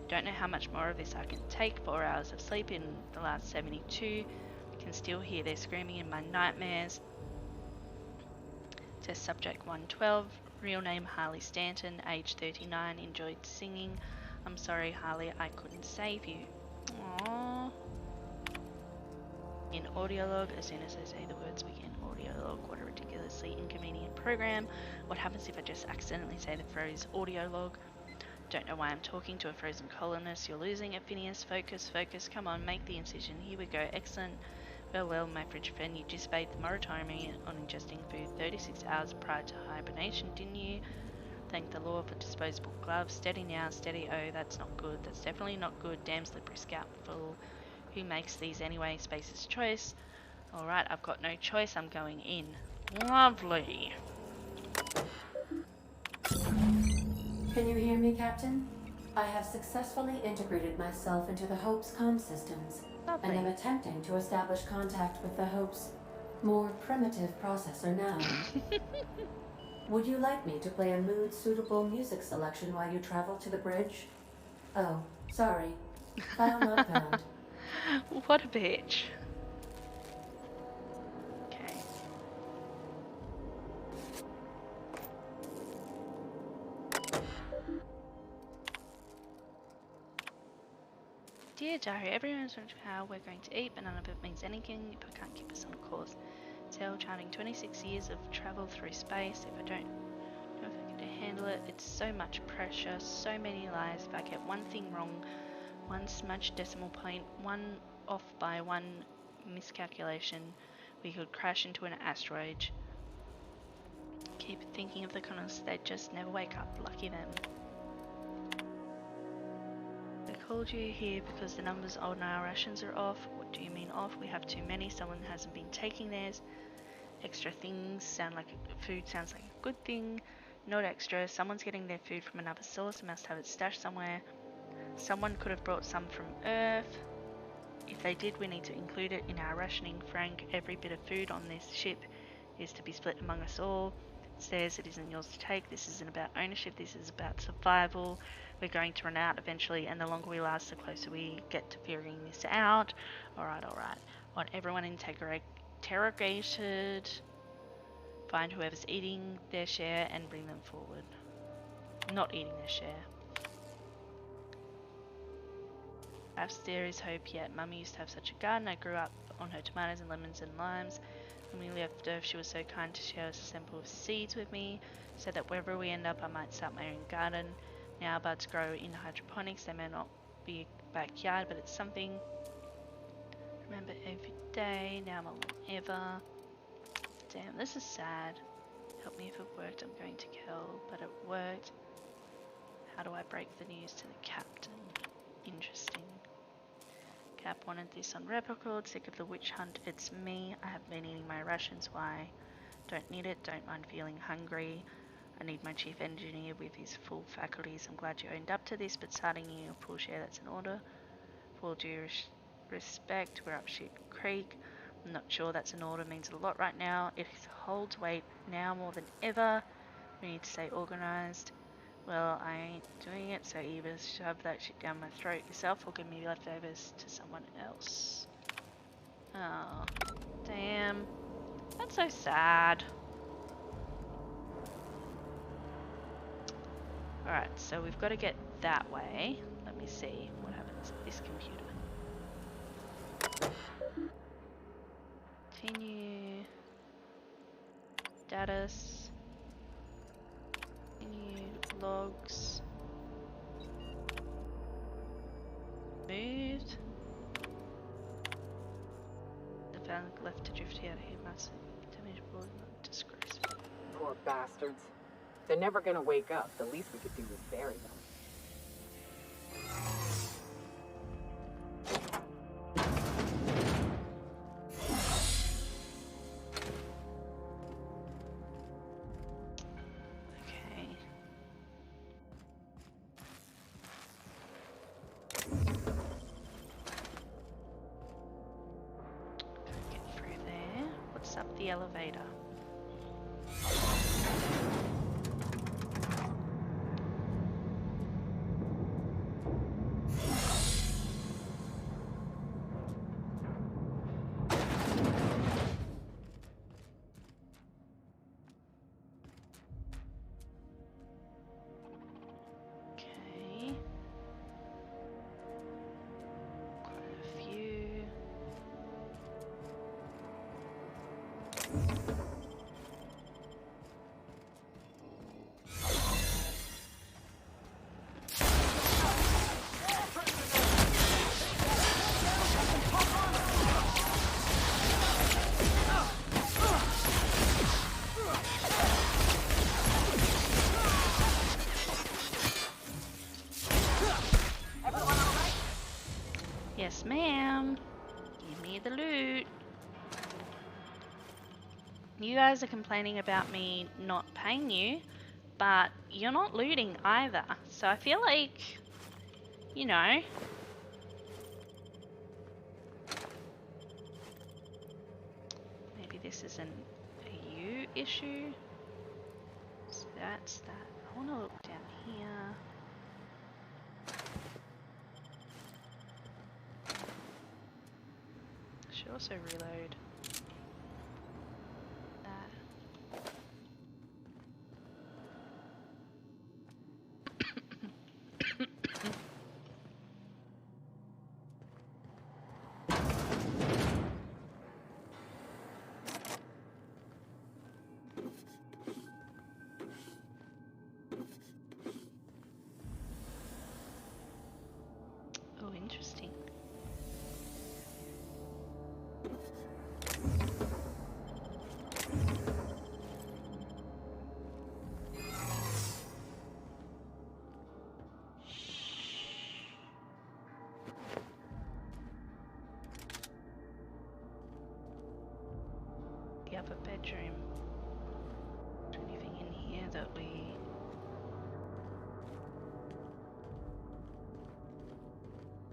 Don't know how much more of this I can take. 4 hours of sleep in the last 72. Can still hear their screaming in my nightmares. Test subject 112. Real name Harley Stanton, age 39. Enjoyed singing. I'm sorry, Harley, I couldn't save you. Aww. In audio log, as soon as I say the words begin, audio log, what a ridiculously inconvenient program. What happens if I just accidentally say the phrase audio log? Don't know why I'm talking to a frozen colonist. You're losing it, Phineas. Focus, focus. Come on, make the incision. Here we go. Excellent. Well, my fridge friend, you disobeyed the moratorium on ingesting food 36 hours prior to hibernation, didn't you? Thank the law for disposable gloves. Steady now, steady. Oh, that's not good. That's definitely not good. Damn slippery scout fool. Who makes these anyway? Space's choice. Alright, I've got no choice. I'm going in. Lovely. Can you hear me, Captain? I have successfully integrated myself into the Hope's comm systems, Lovely. and am attempting to establish contact with the Hope's more primitive processor now. Would you like me to play a mood-suitable music selection while you travel to the bridge? Oh, sorry. File not found. What a bitch. Okay. Dear Diary, everyone's wondering how we're going to eat, but none of it means anything if I can't keep us on course. Tell charting 26 years of travel through space. If I don't know if I can handle it, it's so much pressure, so many lies. If I get one thing wrong, one smudged decimal point, one off by one miscalculation, we could crash into an asteroid. Keep thinking of the colonists, they just never wake up. Lucky them. I called you here because the numbers on our rations are off. What do you mean off? We have too many. Someone hasn't been taking theirs. Extra things sound like food sounds like a good thing. Not extra. Someone's getting their food from another source. Must have it stashed somewhere. Someone could have brought some from Earth. If they did, we need to include it in our rationing. Frank, every bit of food on this ship is to be split among us all. It's theirs, it isn't yours to take. This isn't about ownership, this is about survival. We're going to run out eventually, and the longer we last, the closer we get to figuring this out. Alright. Want everyone interrogated. Find whoever's eating their share and bring them forward. Not eating their share. Perhaps there is hope yet. Mummy used to have such a garden. I grew up on her tomatoes and lemons and limes. When we left Earth, she was so kind to share a sample of seeds with me, so that wherever we end up, I might start my own garden. Now buds grow in hydroponics. They may not be a backyard, but it's something. Remember every day. Now more than ever. Damn, this is sad. Help me if it worked. I'm going to kill, but it worked. How do I break the news to the captain? Interesting. Cap wanted this on record. Sick of the witch hunt. It's me. I have been eating my rations. Why? Don't need it. Don't mind feeling hungry. I need my chief engineer with his full faculties. I'm glad you owned up to this, but starting you a full share, that's an order. For due respect, we're up Sheep Creek. I'm not sure that's an order means a lot right now. It holds weight now more than ever. We need to stay organized. Well, I ain't doing it, so either shove that shit down my throat yourself or give me leftovers to someone else. Oh, damn. That's so sad. Alright, so we've got to get that way. Let me see what happens at this computer. Continue. Status. Continue. Logs. Moved. The fan left to drift out here. Massive damage board. Not disgraceful. Poor bastards. They're never gonna wake up. The least we could do is bury them. Okay. Get through there. What's up the elevator? Okay. Quite a few. Yes, ma'am. Give me the loot. You guys are complaining about me not paying you, but you're not looting either. So I feel like, you know. Maybe this isn't a you issue. So that's that. I want to look down here. I should also reload that. Oh, interesting. The other bedroom. Is there anything in here that we...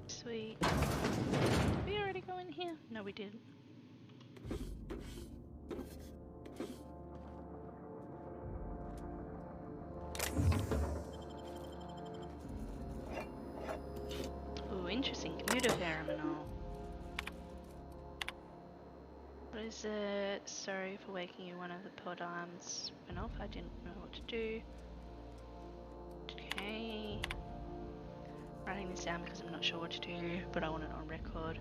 Sweet. Did we already go in here? No, we didn't. Ooh, interesting. Computer terminal. What is it? Sorry for waking you. One of the pod arms went off. I didn't know what to do. Okay. Writing this down because I'm not sure what to do, but I want it on record.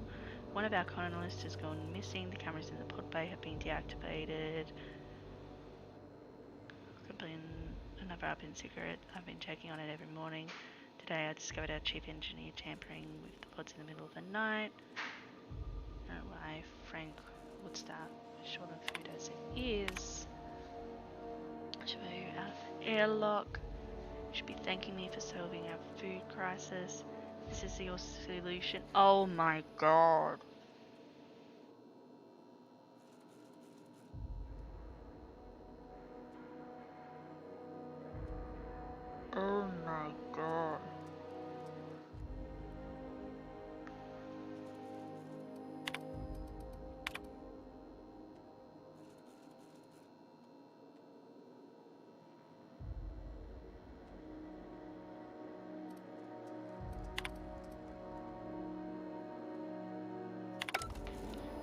One of our colonists has gone missing. The cameras in the pod bay have been deactivated. Could be another up in cigarette. I've been checking on it every morning. Today I discovered our chief engineer tampering with the pods in the middle of the night. I don't know why Frank would start short on food as it is. Should be out of airlock. Should be thanking me for solving our food crisis. This is your solution. Oh my god. Oh my god.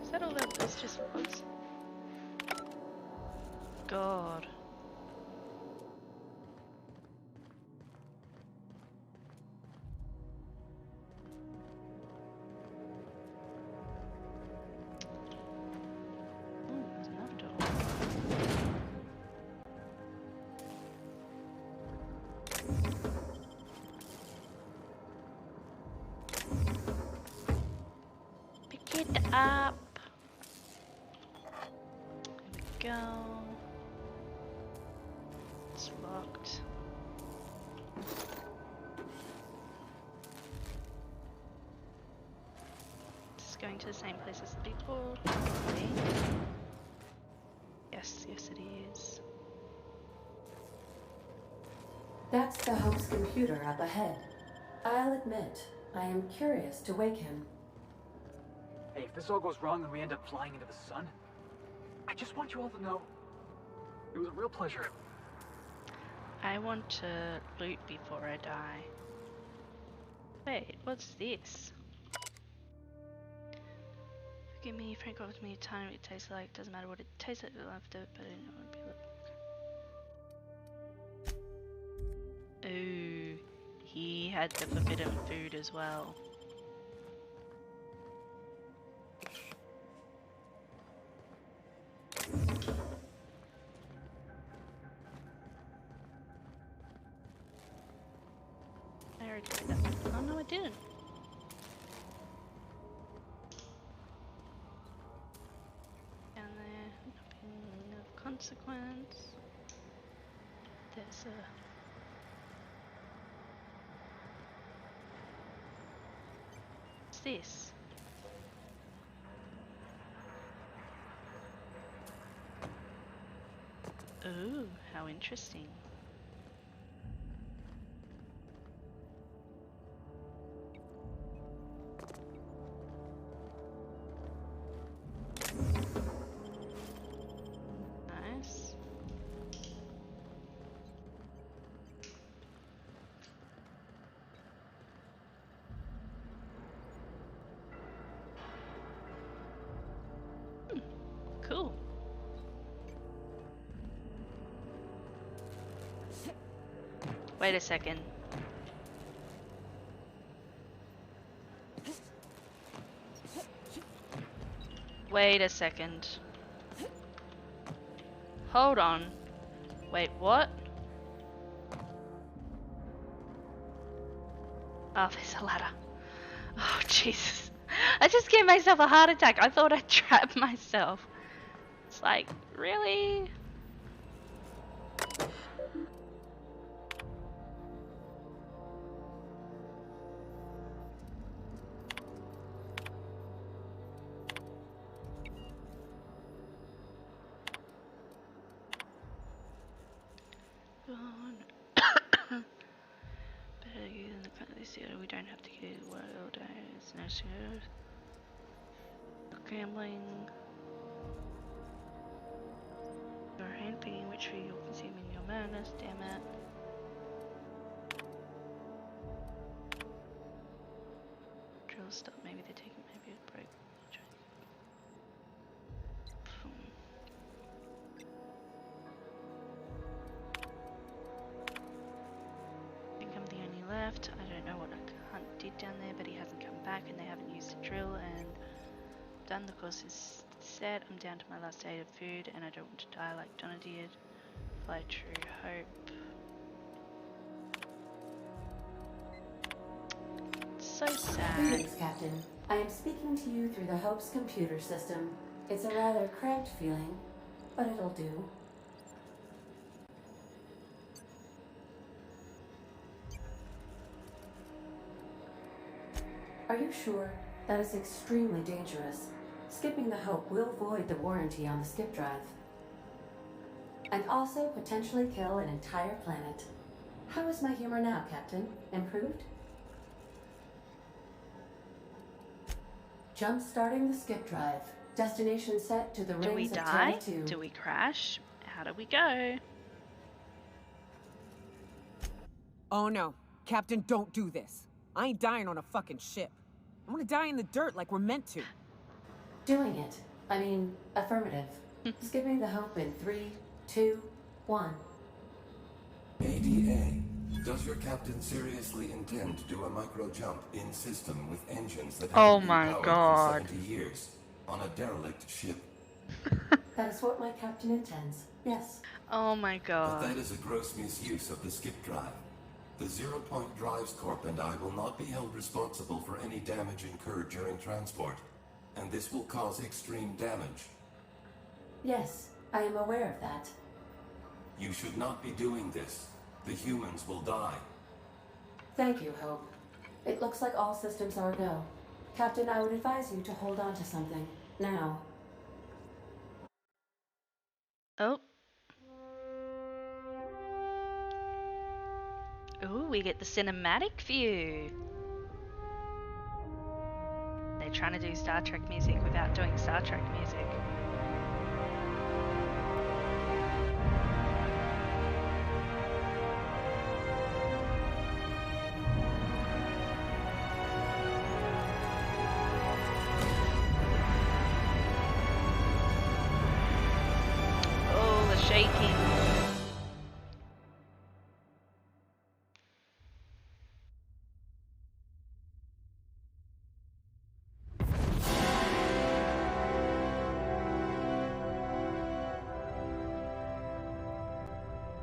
Is that all that this just was? God. Ooh, there's another door. Pick it up. There we go. It's locked. going to the same place as before? Probably. Yes, yes it is. That's the Hope's computer up ahead. I'll admit, I am curious to wake him. Hey, if this all goes wrong and we end up flying into the sun, I just want you all to know it was a real pleasure. I want to loot before I die. Wait, what's this? Forgive me, Frank offered me a time it tastes like. Doesn't matter what it tastes like, I loved it, but I didn't know it would be like. Ooh, he had the forbidden food as well. I already read that one. Oh no, I didn't. Down there, nothing of consequence. There's a... What's this? Ooh, how interesting. Nice. Cool. Wait a second. Wait a second. Hold on. Wait, what? Oh, there's a ladder. Oh, Jesus. I just gave myself a heart attack. I thought I trapped myself. It's like, really? Better you than the country theater. We don't have to get it all day. It's no serious. Gambling. You're handpicking which way you're consuming your madness, damn it. Drill stop, maybe they're taking maybe a break. I think I'm the only left. I don't know what Hunt did down there, but he hasn't come back and they haven't used the drill and done. The course is set. I'm down to my last day of food and I don't want to die like Donna did. Fly true hope. So sad. Greetings, Captain. I am speaking to you through the Hope's computer system. It's a rather cramped feeling, but it'll do. Are you sure? That is extremely dangerous. Skipping the Hope will void the warranty on the skip drive. And also potentially kill an entire planet. How is my humor now, Captain? Improved? Jump-starting the skip drive. Destination set to the Do we rings of die? Terra 2. Do we crash? How do we go? Oh no. Captain, don't do this. I ain't dying on a fucking ship. I want to die in the dirt like we're meant to. Doing it. I mean, affirmative. Skipping the Hope in 3, 2, 1. ADA, does your captain seriously intend to do a micro jump in system with engines that Oh haven't my been powered God. for 70 years on a derelict ship? That is what my captain intends. Yes. Oh my But God. that is a gross misuse of the skip drive. The Zero Point Drives Corp and I will not be held responsible for any damage incurred during transport, and this will cause extreme damage. Yes, I am aware of that. You should not be doing this. The humans will die. Thank you, Hope. It looks like all systems are go. Captain, I would advise you to hold on to something. Now. Oh. Ooh, we get the cinematic view. They're trying to do Star Trek music without doing Star Trek music. Oh, the shaking.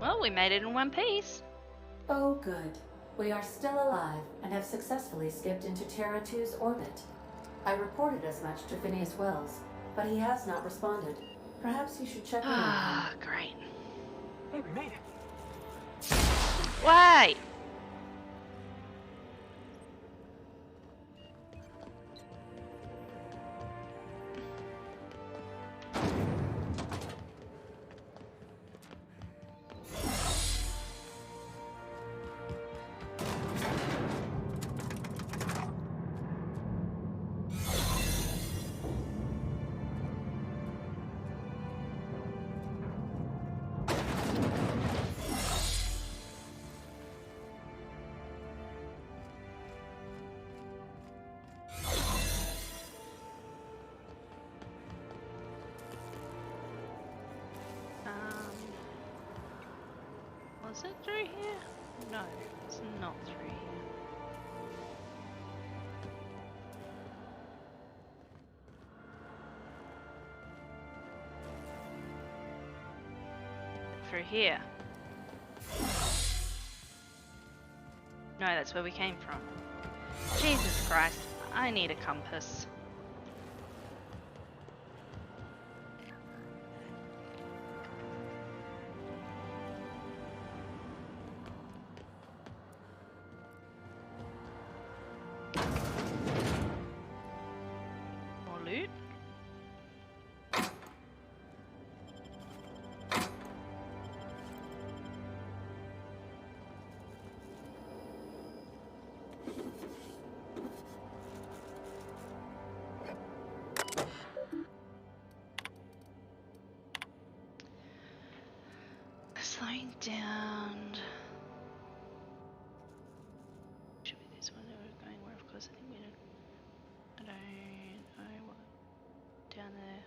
Well, we made it in one piece. Oh, good. We are still alive and have successfully skipped into Terra 2's orbit. I reported as much to Phineas Wells, but he has not responded. Perhaps you should check in on him. Ah, great. Hey, we made it. Why? Was it through here? No, it's not through here. Through here. No, that's where we came from. Jesus Christ, I need a compass. More loot? Slowing down. Should be this one that we're going where, of course, I think we don't. I don't know what. Down there.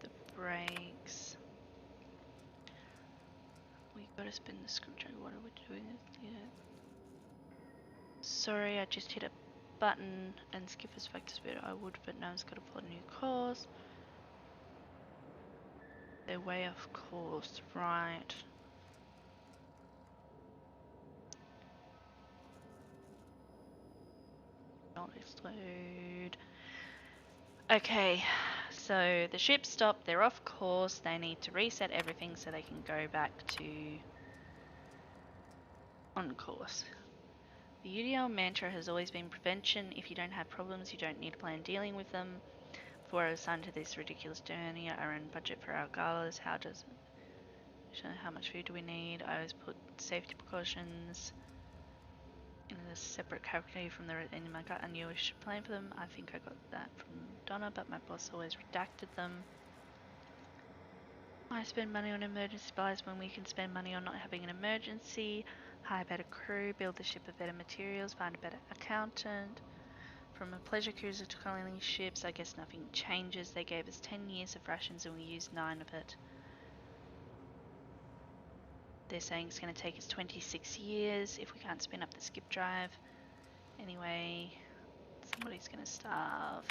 The brakes. We gotta spin the screwdriver. What are we doing? Yeah. Sorry, I just hit a button and skip as back to speed. I would, but now it's got to plot a new course. They're way off course, right? Not explode. Okay, so the ship stopped. They're off course. They need to reset everything so they can go back to on course. The UDL mantra has always been prevention. If you don't have problems, you don't need to plan dealing with them. Before I was assigned to this ridiculous journey, I ran budget for our galas. How much food do we need? I always put safety precautions in a separate calculator from the in my gut. I knew I should plan for them. I think I got that from Donna, but my boss always redacted them. I spend money on emergency supplies when we can spend money on not having an emergency. Hire better crew, build the ship with better materials, find a better accountant. From a pleasure cruiser to colonial ships, I guess nothing changes. They gave us 10 years of rations and we used 9 of it. They're saying it's going to take us 26 years if we can't spin up the skip drive. Anyway, somebody's going to starve.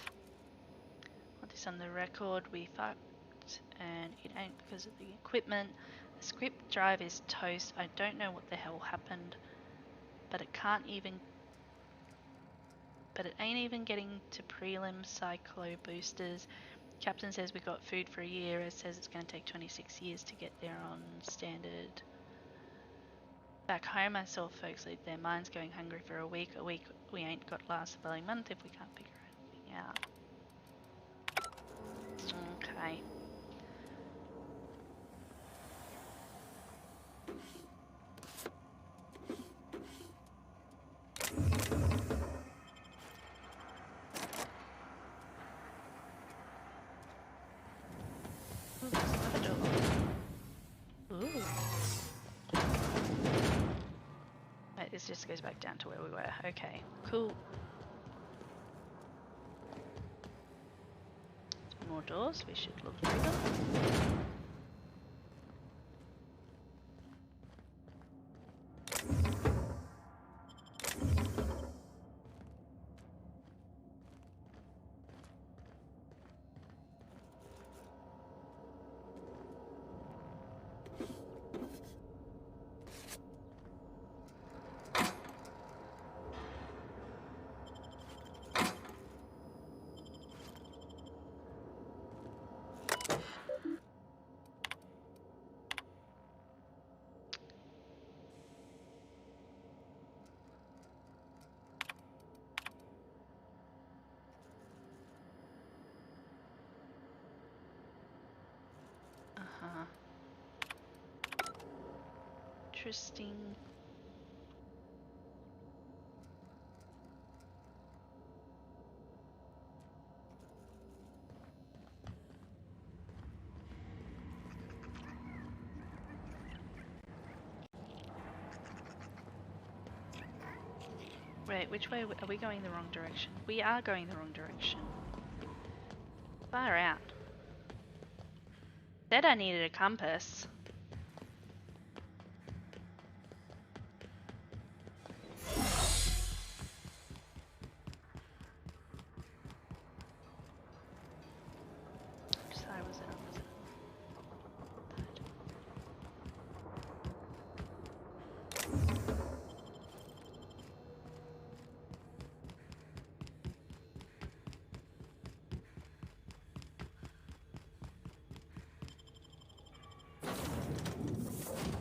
Want this on the record, we fucked, and it ain't because of the equipment. The skip drive is toast. I don't know what the hell happened, but it ain't even getting to prelim cyclo boosters. Captain says we got food for a year. It says it's going to take 26 years to get there on standard. Back home, I saw folks leave their minds going hungry for a week. We ain't got last the following month if we can't figure anything out. Okay. Ooh, there's another door. Ooh. Wait, this just goes back down to where we were. Okay, cool. More doors, we should look through them. Uh-huh. Interesting. Wait, which way are we going the wrong direction? We are going the wrong direction. Far out. Said I needed a compass. Which side was it on? Was it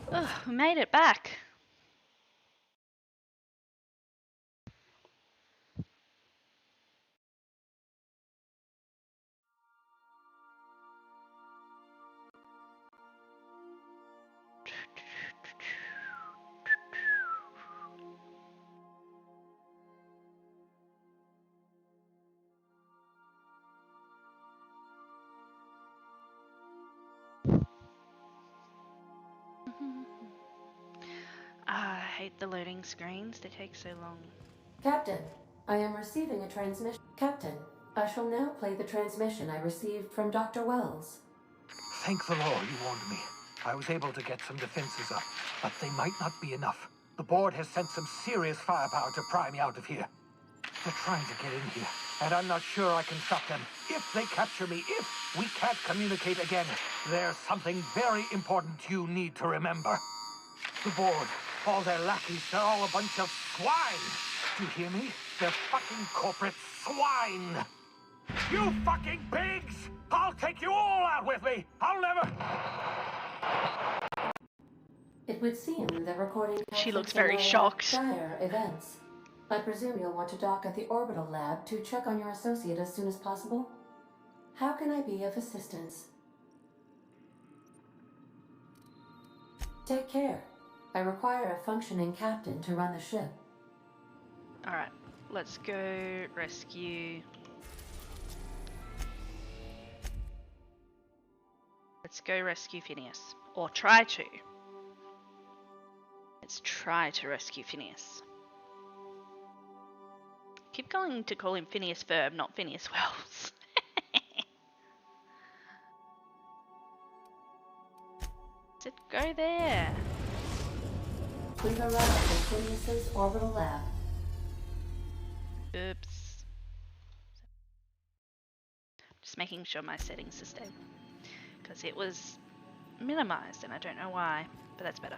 Ugh, we made it back. Ah, I hate the loading screens. They take so long. Captain, I am receiving a transmission. Captain, I shall now play the transmission I received from Dr. Wells. Thank the Lord you warned me. I was able to get some defenses up, but they might not be enough. The board has sent some serious firepower to pry me out of here. They're trying to get in here, and I'm not sure I can stop them. If they capture me, if we can't communicate again, there's something very important you need to remember. The board, all their lackeys, they're all a bunch of swine. Do you hear me? They're fucking corporate swine. You fucking pigs! I'll take you all out with me! I'll never... It would seem the recording She looks captured very some shocked. dire events. I presume you'll want to dock at the orbital lab to check on your associate as soon as possible. How can I be of assistance? Take care. I require a functioning captain to run the ship. Alright, let's go rescue. Let's go rescue Phineas. Or try to. Let's try to rescue Phineas. Keep going to call him Phineas Ferb, not Phineas Wells. Does it go there? We've arrived at Phineas's orbital lab. Oops. Just making sure my settings are stable. Because it was minimized and I don't know why, but that's better.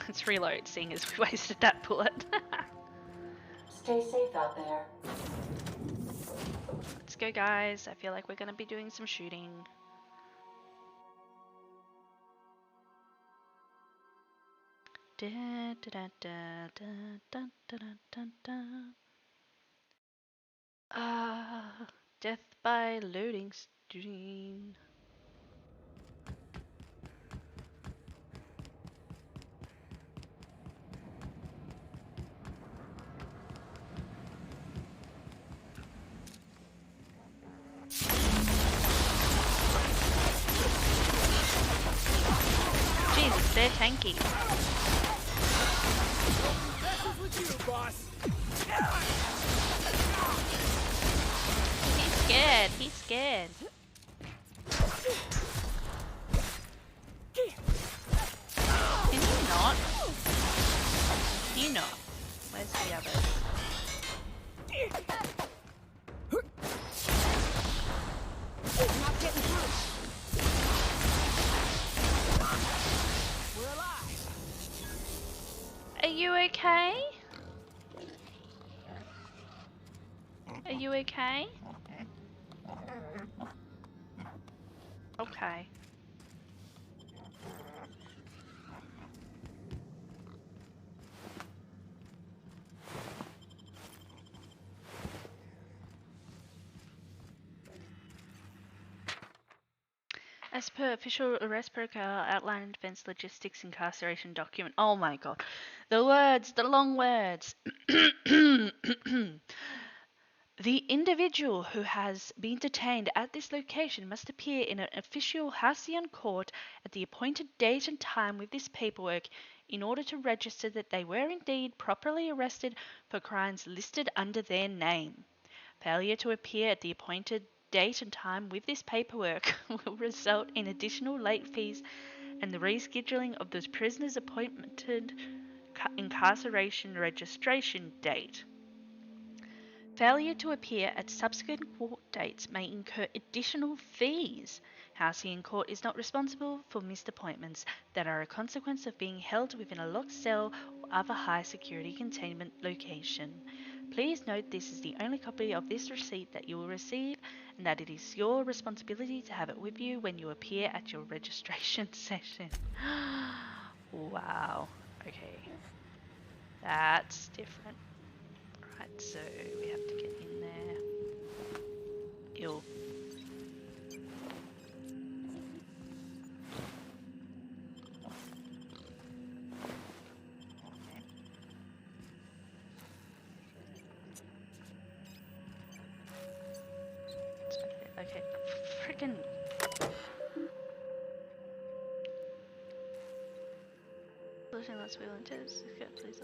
Let's reload, seeing as we wasted that bullet. Stay safe out there. Let's go, guys. I feel like we're going to be doing some shooting. Da, da, da, da, da, da, da, da. Death by loading screen. Jesus, they're tanky. He's scared. He's scared. Can you not? You not. Where's the others? Not getting through. We're alive. Are you okay? Are you okay? Okay. As per official arrest protocol outlined defense logistics incarceration document. Oh my god. The words, the long words. The individual who has been detained at this location must appear in an official Halcyon court at the appointed date and time with this paperwork in order to register that they were indeed properly arrested for crimes listed under their name. Failure to appear at the appointed date and time with this paperwork will result in additional late fees and the rescheduling of the prisoner's appointed incarceration registration date. Failure to appear at subsequent court dates may incur additional fees. Halcyon Court is not responsible for missed appointments that are a consequence of being held within a locked cell or other high security containment location. Please note this is the only copy of this receipt that you will receive and that it is your responsibility to have it with you when you appear at your registration session. Wow. Okay. That's different. Right, so we have to get in there. Ew. Okay, freaking. Solution less wheel and tips. Please.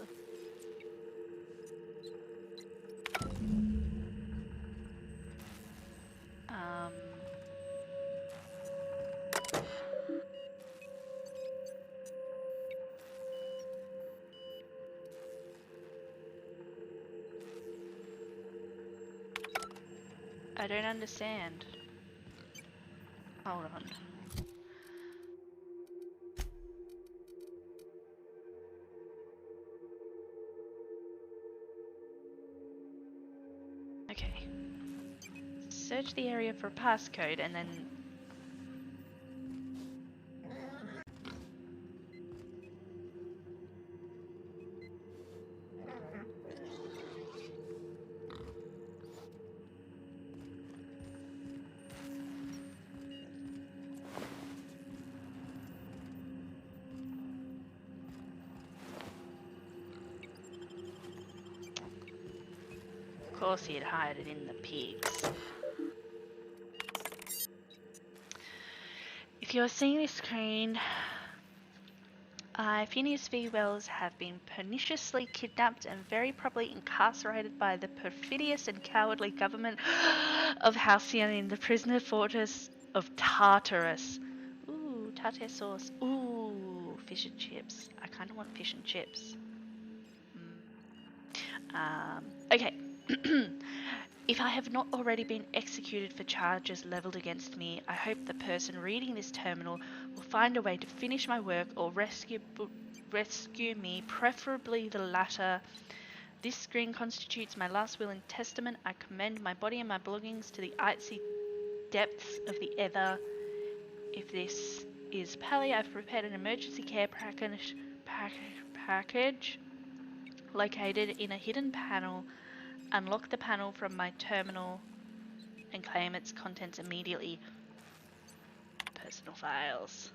I don't understand. Hold on. Okay. Search the area for a passcode and then... Of course he'd hide it in the pigs. If you're seeing this screen, Phineas V. Wells have been perniciously kidnapped and very probably incarcerated by the perfidious and cowardly government of Halcyon in the prisoner fortress of Tartarus. Ooh, tartar sauce. Ooh, fish and chips. I kind of want fish and chips. Okay. If I have not already been executed for charges levelled against me, I hope the person reading this terminal will find a way to finish my work or rescue me, preferably the latter. This screen constitutes my last will and testament. I commend my body and my belongings to the icy depths of the ether. If this is Pally, I've prepared an emergency care package located in a hidden panel. Unlock the panel from my terminal and claim its contents immediately. Personal files.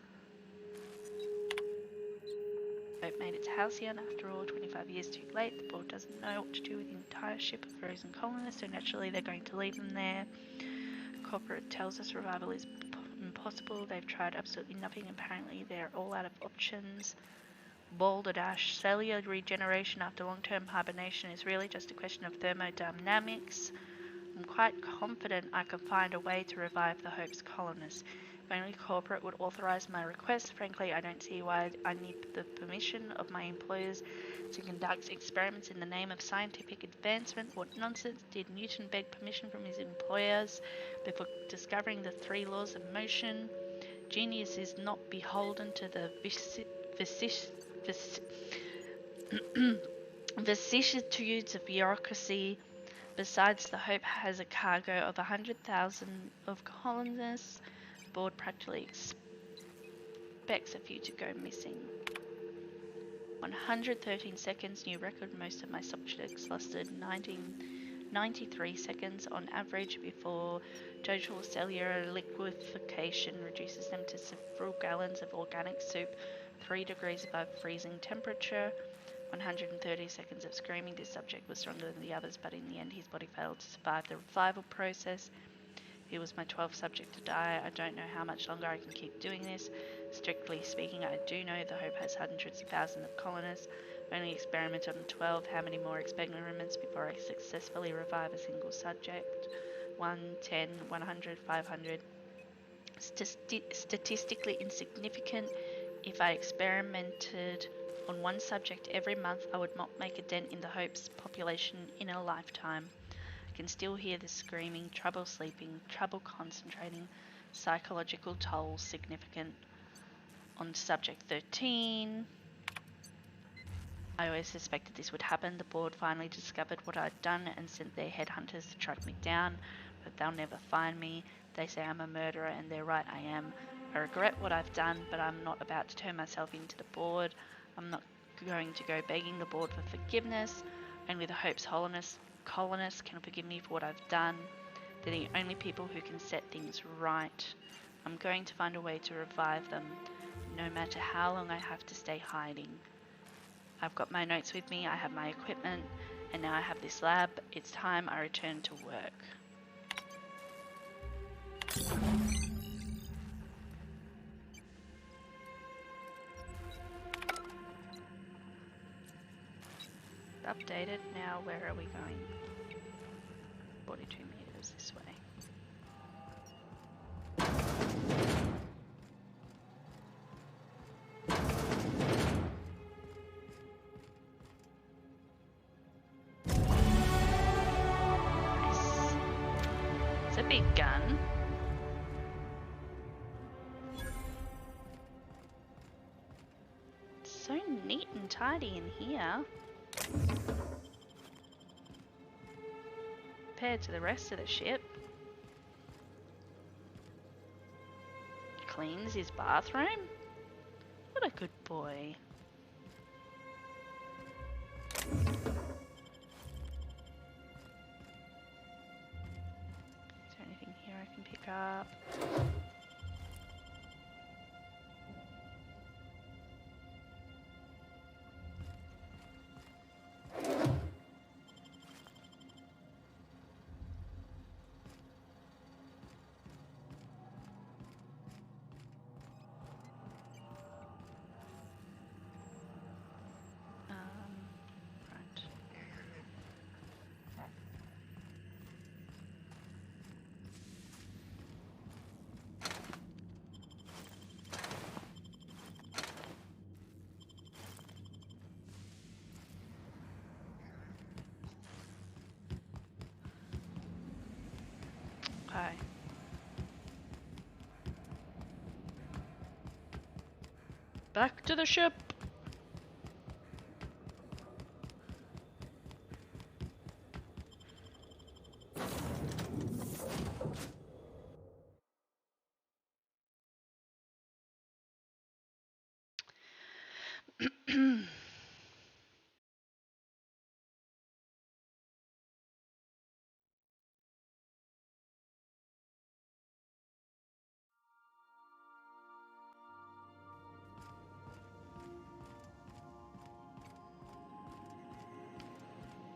Hope made it to Halcyon after all, 25 years too late. The board doesn't know what to do with the entire ship of frozen colonists, so naturally they're going to leave them there. Corporate tells us revival is impossible. They've tried absolutely nothing. Apparently they're all out of options. Balderdash, cellular regeneration after long-term hibernation is really just a question of thermodynamics. I'm quite confident I can find a way to revive the Hope's colonists. If only corporate would authorize my request. Frankly, I don't see why I need the permission of my employers to conduct experiments in the name of scientific advancement. What nonsense did Newton beg permission from his employers before discovering the 3 laws of motion? Genius is not beholden to the vicissitudes of bureaucracy. Besides, the Hope has a cargo of 100,000 of colonists. The board practically expects a few to go missing. 113 seconds, new record. Most of my subjects lasted 93 seconds on average before total cellular liquefaction reduces them to several gallons of organic soup, 3 degrees above freezing temperature. 130 seconds of screaming. This subject was stronger than the others, but in the end his body failed to survive the revival process. He was my 12th subject to die. I don't know how much longer I can keep doing this. Strictly speaking, I do know the Hope has hundreds of thousands of colonists. I've only experimented on 12. How many more experiments before I successfully revive a single subject? 1, 10, 100, 500. Statistically insignificant. If I experimented on one subject every month, I would not make a dent in the Hope's population in a lifetime. I can still hear the screaming, trouble sleeping, trouble concentrating, psychological toll significant. On subject 13, I always suspected this would happen. The board finally discovered what I'd done and sent their headhunters to track me down, but they'll never find me. They say I'm a murderer, and they're right, I am. I regret what I've done, but I'm not about to turn myself into the board. I'm not going to go begging the board for forgiveness. Only the Hope's colonists can forgive me for what I've done. They're the only people who can set things right. I'm going to find a way to revive them, no matter how long I have to stay hiding. I've got my notes with me, I have my equipment, and now I have this lab. It's time I return to work. Updated. Now where are we going? 42 meters this way. Nice. It's a big gun. It's so neat and tidy in here. Compared to the rest of the ship. Cleans his bathroom? What a good boy. Is there anything here I can pick up? Okay. Back to the ship.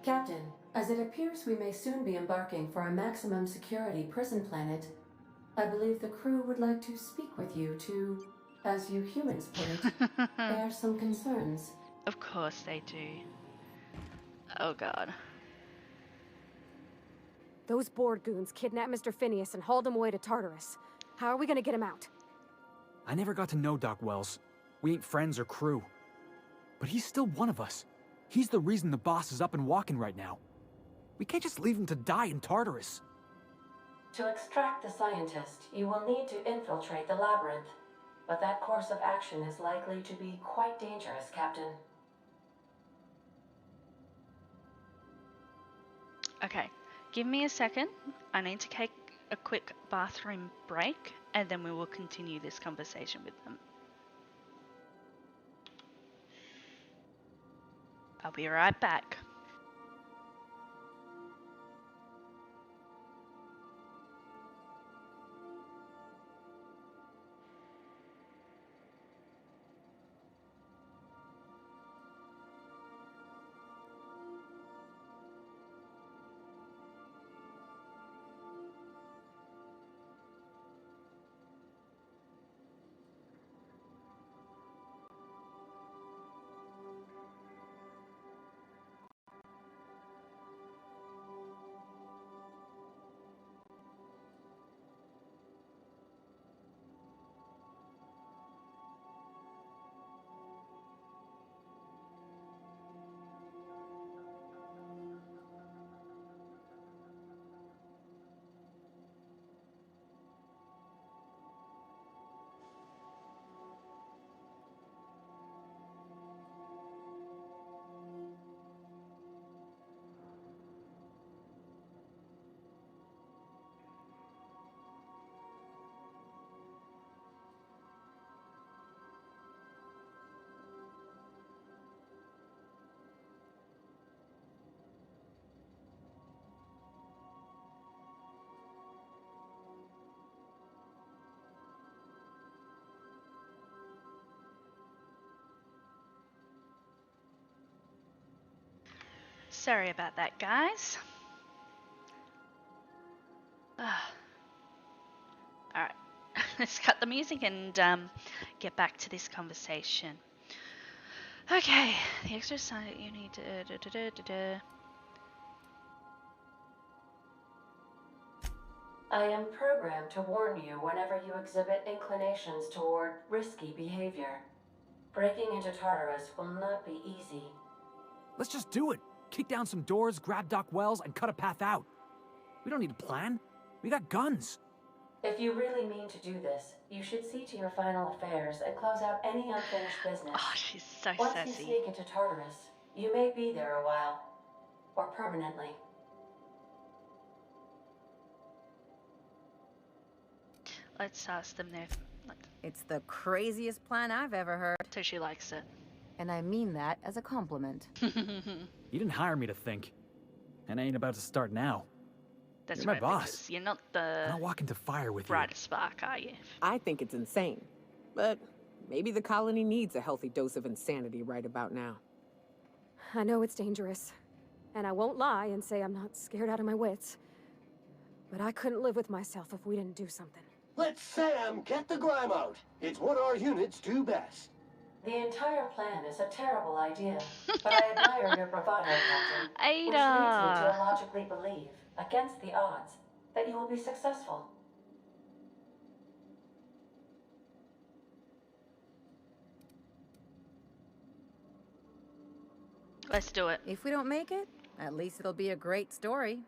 Captain, as it appears we may soon be embarking for a maximum security prison planet, I believe the crew would like to speak with you to, as you humans put it, air some concerns. Of course they do. Oh god. Those board goons kidnapped Mr. Phineas and hauled him away to Tartarus. How are we gonna get him out? I never got to know Doc Wells. We ain't friends or crew. But he's still one of us. He's the reason the boss is up and walking right now. We can't just leave him to die in Tartarus. To extract the scientist, you will need to infiltrate the labyrinth. But that course of action is likely to be quite dangerous, Captain. Okay, give me a second. I need to take a quick bathroom break, and then we will continue this conversation with them. I'll be right back. Sorry about that, guys. Alright, let's cut the music and get back to this conversation. Okay, the extra side you need to... I am programmed to warn you whenever you exhibit inclinations toward risky behavior. Breaking into Tartarus will not be easy. Let's just do it. Kick down some doors, grab Doc Wells, and cut a path out. We don't need a plan. We got guns. If you really mean to do this, you should see to your final affairs and close out any unfinished business. Oh, she's so Once sassy. you sneak into Tartarus, you may be there a while. Or permanently. Let's ask them there. It's the craziest plan I've ever heard. So she likes it. And I mean that as a compliment. You didn't hire me to think. And I ain't about to start now. That's You're right, my boss. because you're not the I'll walk into fire with brightest spark, are you? I think it's insane. But maybe the colony needs a healthy dose of insanity right about now. I know it's dangerous. And I won't lie and say I'm not scared out of my wits. But I couldn't live with myself if we didn't do something. Let Sam get the grime out. It's what our units do best. The entire plan is a terrible idea, but I admire your bravado, Captain. Ada. Which leads me to illogically believe, against the odds, that you will be successful. Let's do it. If we don't make it, at least it'll be a great story.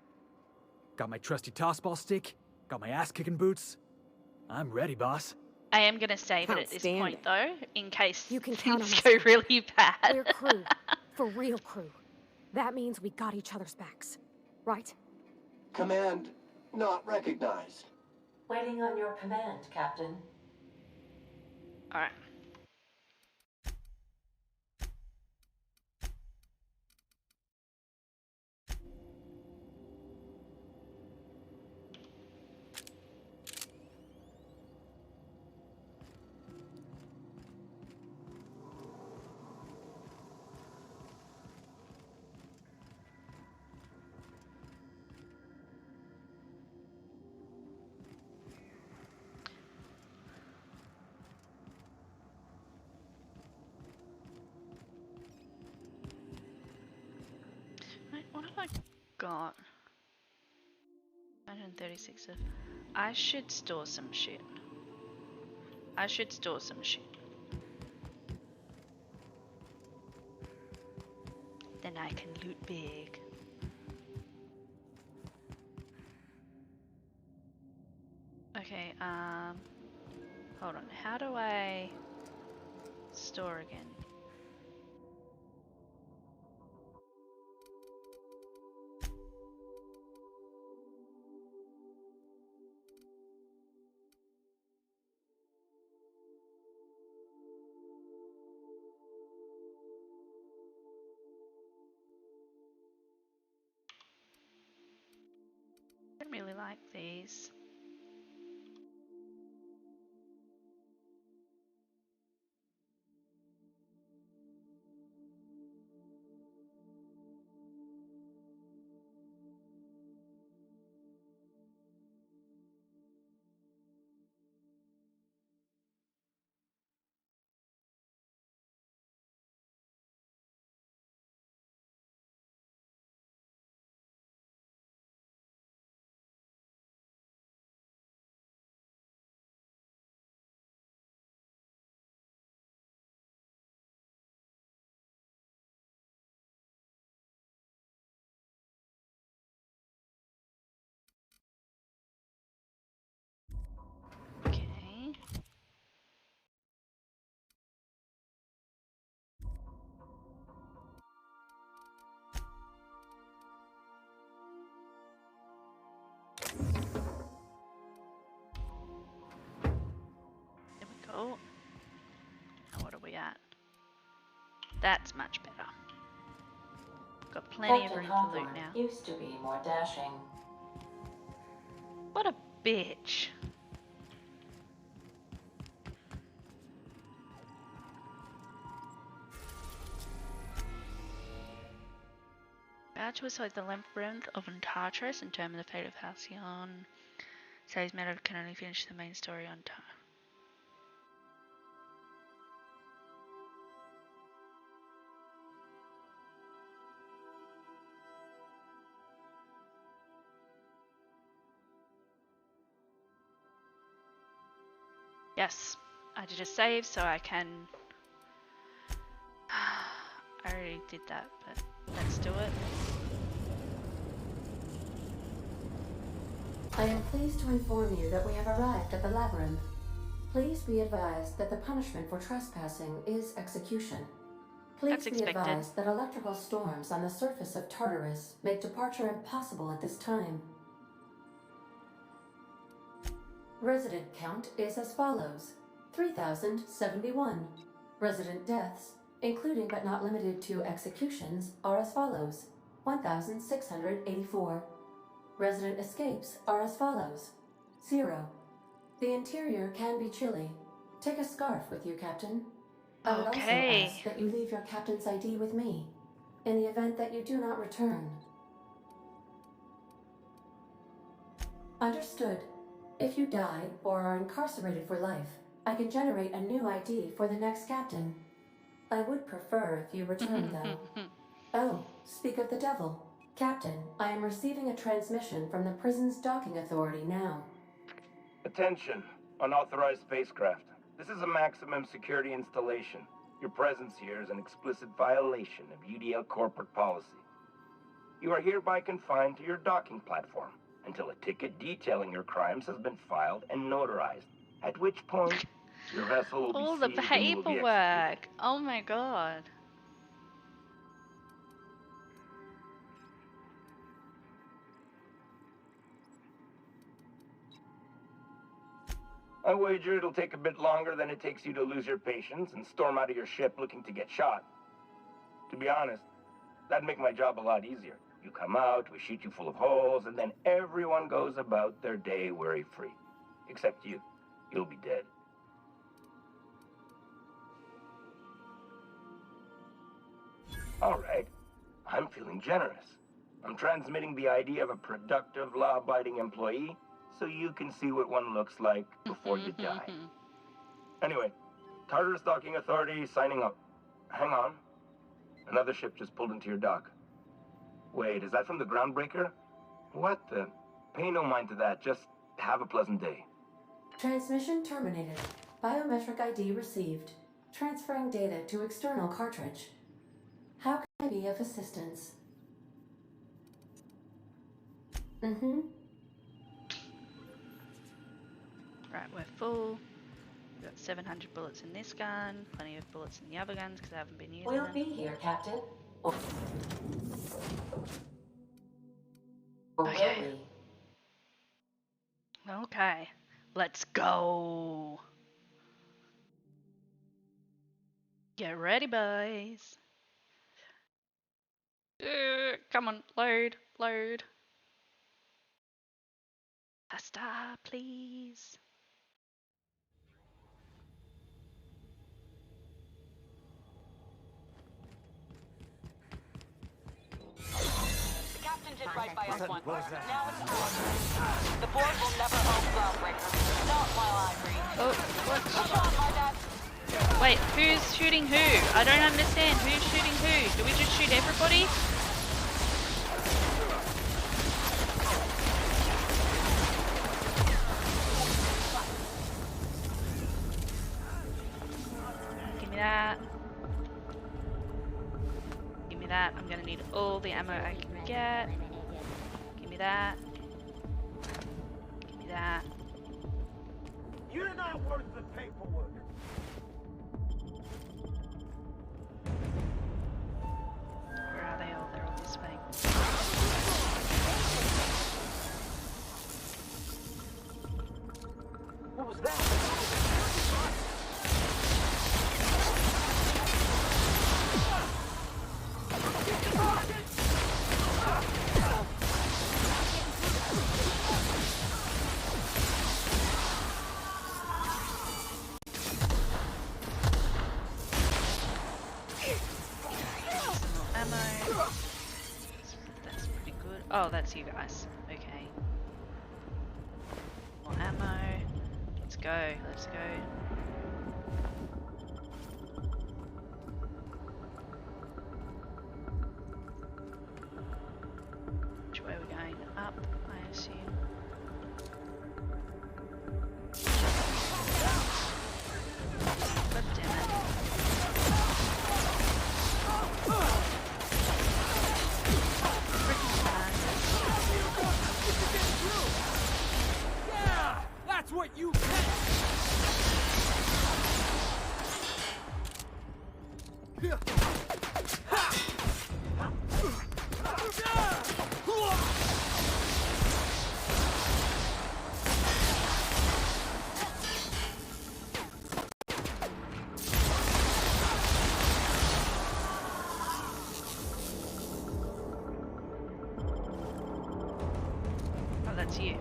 Got my trusty tossball stick. Got my ass-kicking boots. I'm ready, boss. I am going to save it at this Outstanding. point, though, in case You can count on things us. go really bad. We're crew. For real crew. That means we got each other's backs. Right? Command not recognized. Waiting on your command, Captain. Alright. got 136 of. I should store some shit. I should store some shit. Then I can loot big. Okay, hold on. How do I store again? I don't really like these. Okay. There we go. Now what are we at? That's much better. Got plenty of room for loot now. Used to be more dashing. What a bitch. Vouch was like the labyrinth of Tartarus and determine the fate of Halcyon. Says Meadow can only finish the main story on time. Yes, I did a save so I can... I already did that, but let's do it. I am pleased to inform you that we have arrived at the labyrinth. Please be advised that the punishment for trespassing is execution. Please That's be expected. advised that electrical storms on the surface of Tartarus make departure impossible at this time. Resident count is as follows: 3,071. Resident deaths, including but not limited to executions, are as follows: 1,684. Resident escapes are as follows: 0. The interior can be chilly. Take a scarf with you, Captain. I would also ask that you leave your captain's ID with me, in the event that you do not return. Understood. If you die or are incarcerated for life, I can generate a new ID for the next captain. I would prefer if you return, though. Oh, speak of the devil. Captain, I am receiving a transmission from the prison's docking authority now. Attention, unauthorized spacecraft. This is a maximum security installation. Your presence here is an explicit violation of UDL corporate policy. You are hereby confined to your docking platform until a ticket detailing your crimes has been filed and notarized, at which point your vessel will all be the seized and you will be executed. paperwork. Oh my god. I wager it'll take a bit longer than it takes you to lose your patience and storm out of your ship looking to get shot. To be honest, that'd make my job a lot easier. You come out, we shoot you full of holes, and then everyone goes about their day worry-free. Except you. You'll be dead. All right. I'm feeling generous. I'm transmitting the ID of a productive, law-abiding employee so you can see what one looks like before you die. Anyway, Tartarus Docking Authority signing up. Hang on. Another ship just pulled into your dock. Wait, is that from the Groundbreaker? What the? Pay no mind to that. Just have a pleasant day. Transmission terminated. Biometric ID received. Transferring data to external cartridge. How can I be of assistance? Mm-hmm. Right, we're full. We've got 700 bullets in this gun, plenty of bullets in the other guns because I haven't been using We'll them. be here, Captain. Or Okay. will we? Okay, let's go. Get ready, boys. Come on, load, load. Faster, please. The captain did right by us once. Now it's time. The board will never own Groundbreaker. Not while I breathe. Oh, what? Push on, my dad. Wait, who's shooting who? I don't understand. Who's shooting who? Do we just shoot everybody? Give me that. Give me that. I'm gonna need all the ammo I can get. Give me that. Give me that. You're not worth the paperwork. Where are they all? They're all this way. What was that? Ammo. That's pretty good. Oh, that's you guys. Okay. More ammo. Let's go. Let's go. Which way are we going? Up, I assume. God damn it. Yeah! That's what you Oh, that's you.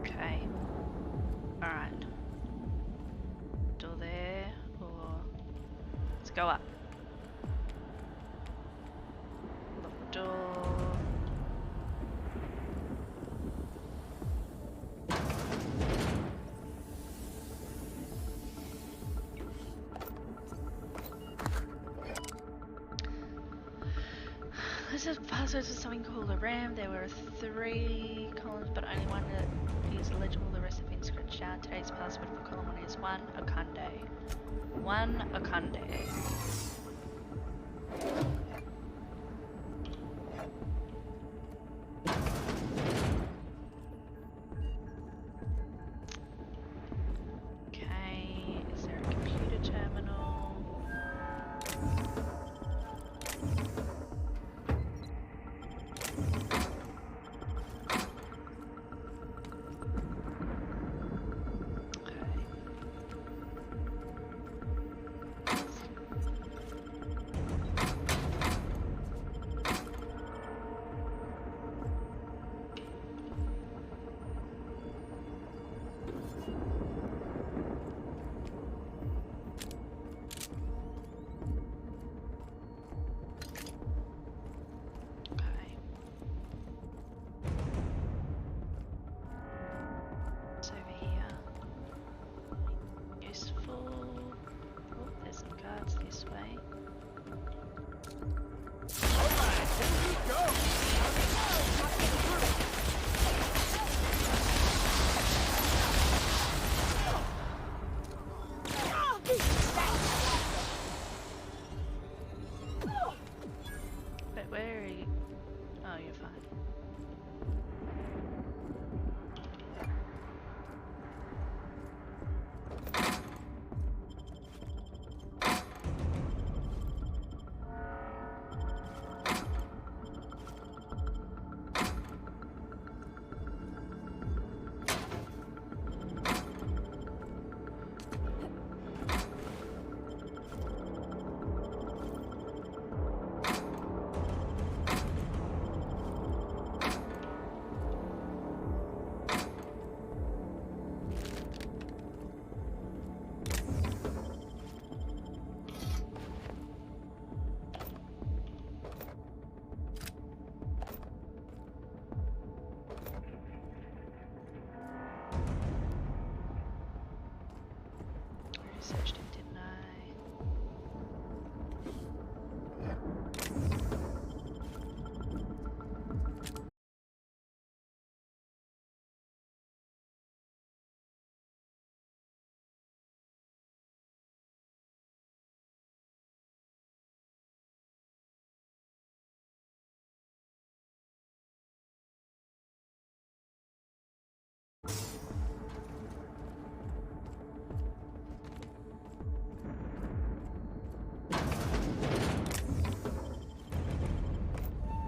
Okay. Alright. Door there, or... Let's go up. Lock door. This is password to something called a RAM. There were 3 columns, but only one that is legible. The rest have been scratched out. Today's password for column 1 is 1 Akande. 1 Akande. Okay, is there a computer terminal? searched it, didn't I?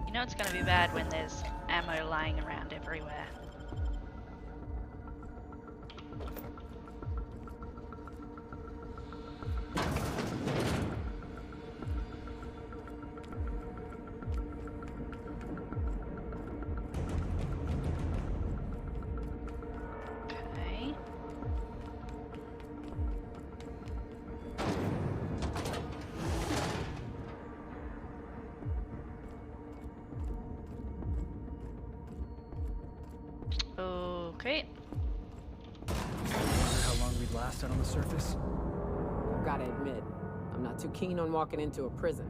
You know it's gonna be bad when there's ammo lying around everywhere. Okay. Okay. Wonder how long we'd last out on the surface? I've gotta admit, I'm not too keen on walking into a prison.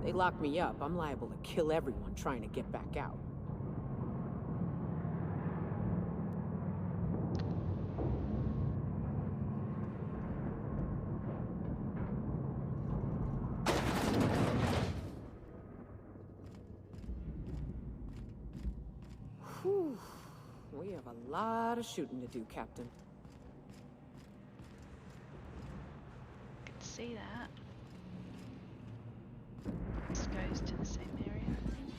They lock me up, I'm liable to kill everyone trying to get back out. Whew. We have a lot of shooting to do, Captain. Can see that. This goes to the same area, I think.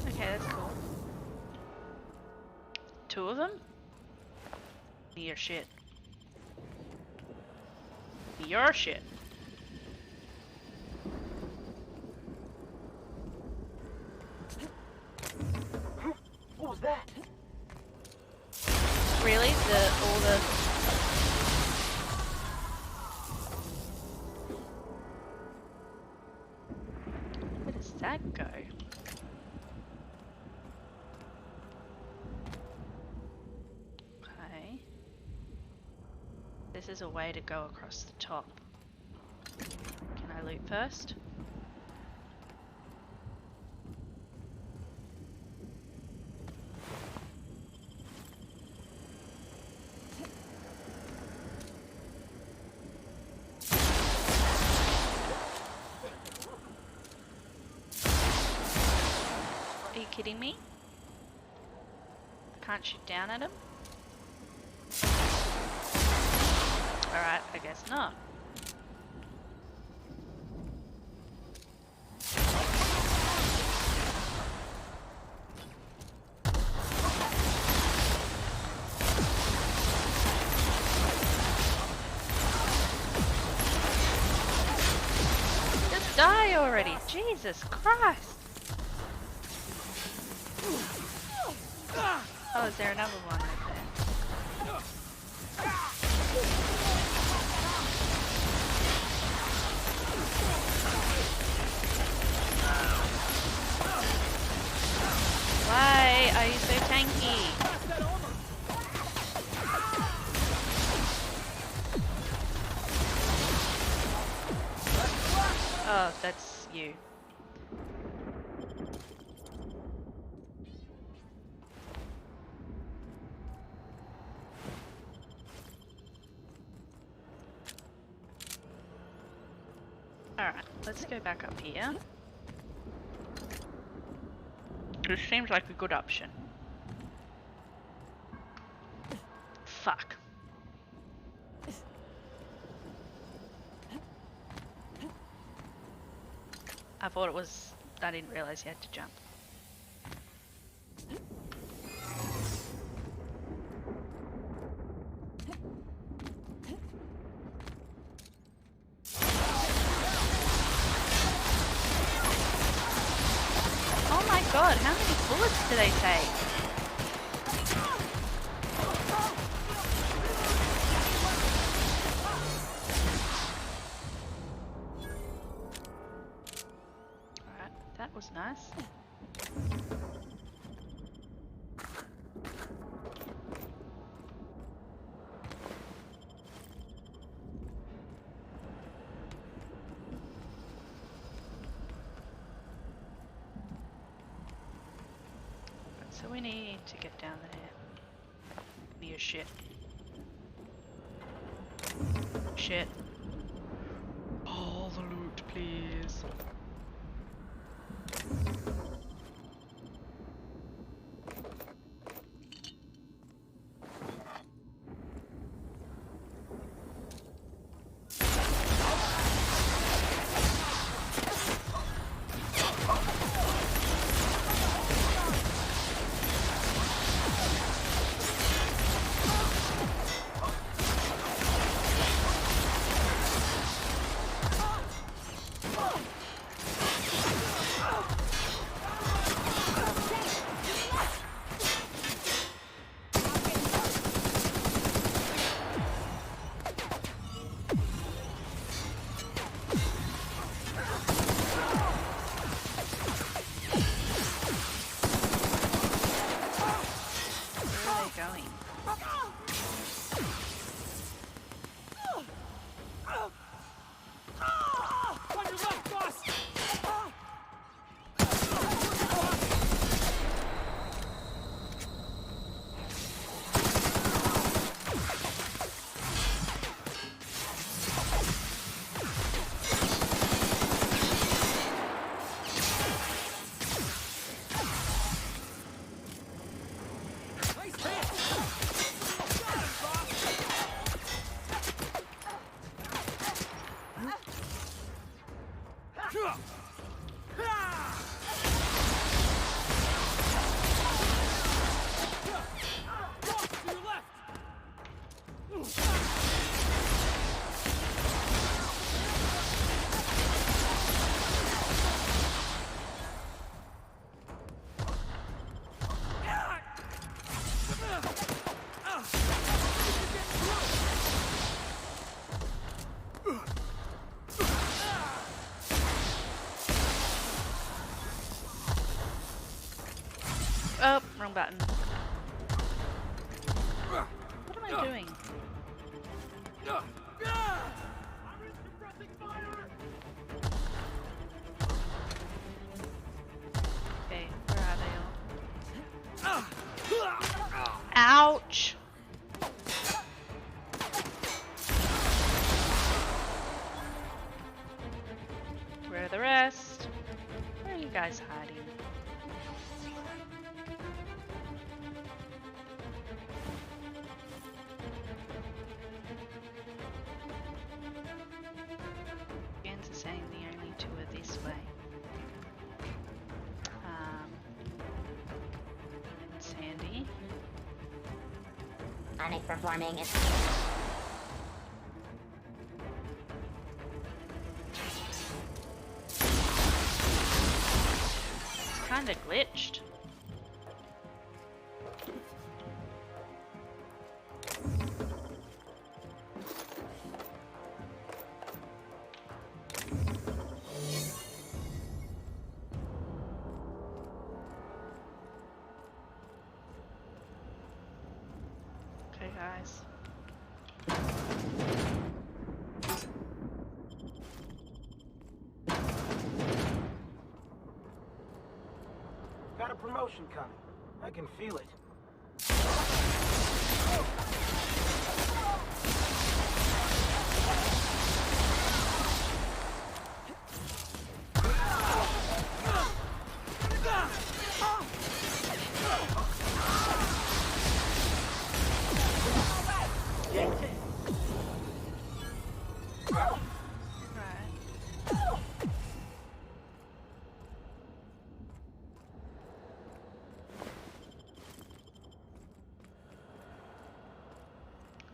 Okay, that's cool. Two of them? Your shit. Your shit. What was that? Really? All the... Where does that go? Okay. This is a way to go across the top. Can I loot first? Are you kidding me? I can't shoot down at him? Alright, I guess not. Just die already! Jesus Christ! Oh, is there another one right there? Why are you so tanky? Oh, that's you. Alright, let's go back up here. This seems like a good option. Fuck. I thought it was... I didn't realize you had to jump. Oh my god, how many bullets do they take? nice. So we need to get down there. Near shit. Shit. All the loot, please. Oh, wrong button. What am I doing? Okay, where are they all? Ouch! Where are the rest? Where are you guys hiding? Gans is saying the only two are this way. Sandy. Underperforming is... It's kinda glitched. Okay, guys. Got a promotion coming. I can feel it.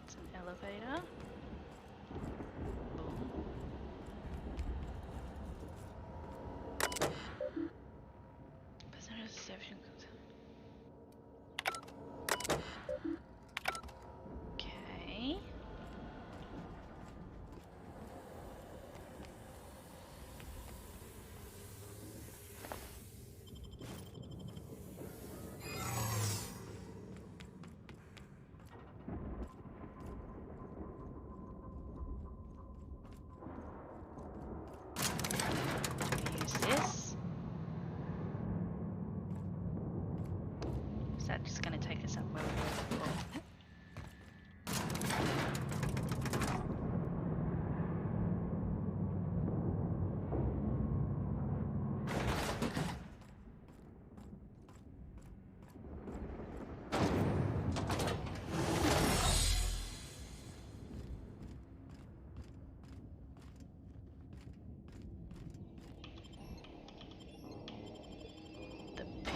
It's an elevator. Okay.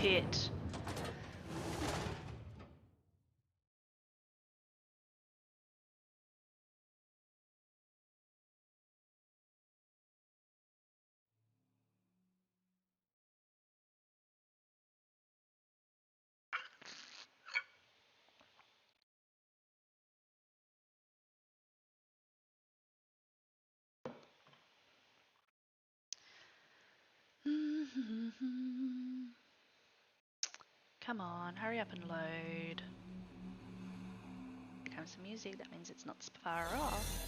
pit. Come on, hurry up and load. Here comes the music, that means it's not far off.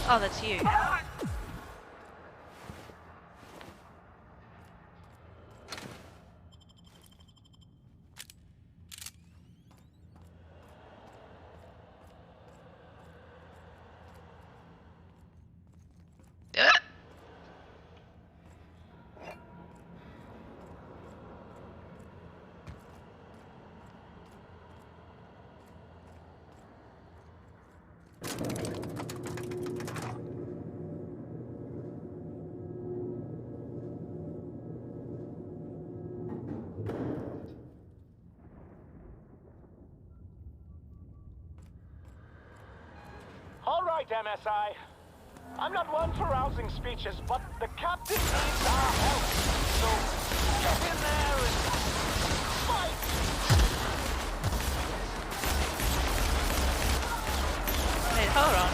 Oh, that's you. All right, MSI. I'm not one for rousing speeches, but the captain needs our help. So get in there and fight! Wait, hold on.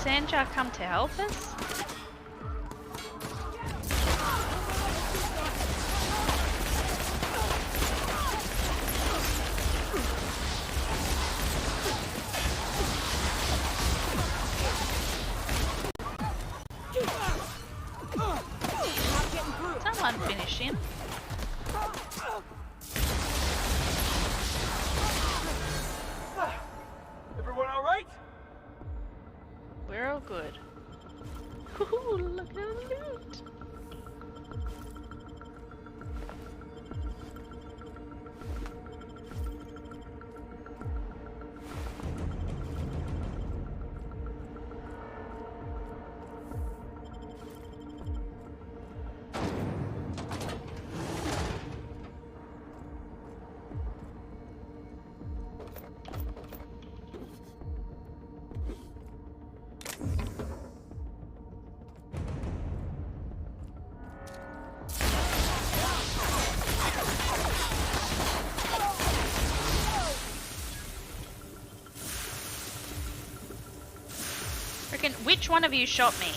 Did Sandjar come to help us? Someone finish him. Everyone all right? We're all good. Ooh, look at the loot. Which one of you shot me?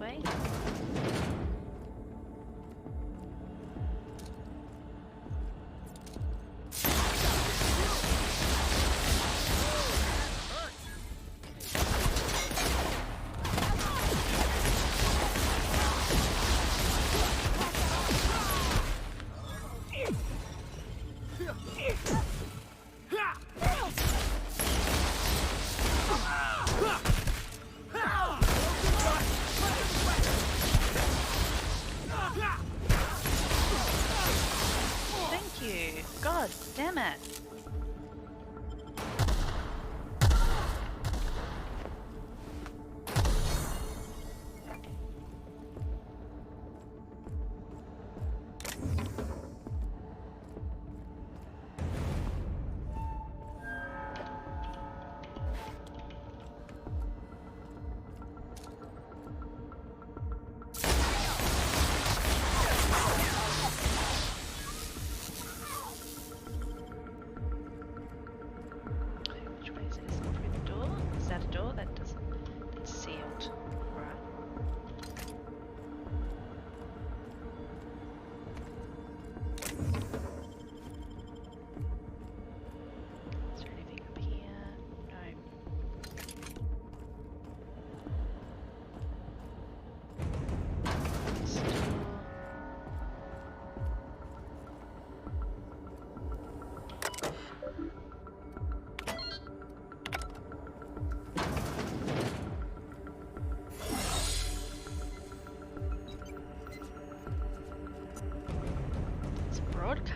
Way.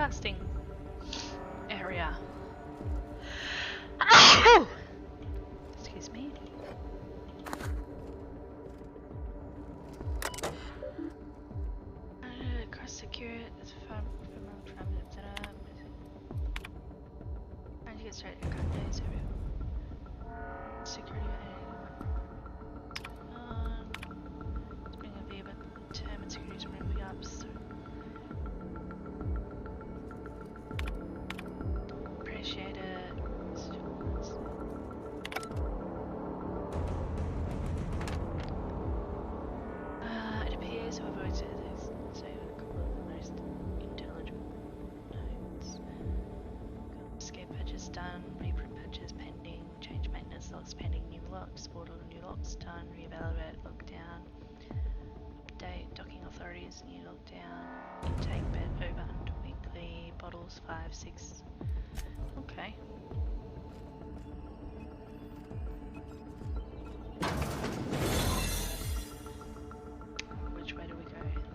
broadcasting area. Excuse me. Cross secure from traffic, etc. Trying to get started. Days security. Spring of the event term and security spring up. So appreciate it. It appears whoever it is so a couple of the most intelligent notes. Escape patches done, reprint patches pending, change maintenance logs pending, new locks, order new locks done, reevaluate lockdown, update docking authorities, new lockdown, intake bed over under weekly, bottles 5, 6. Okay. Which way do we go?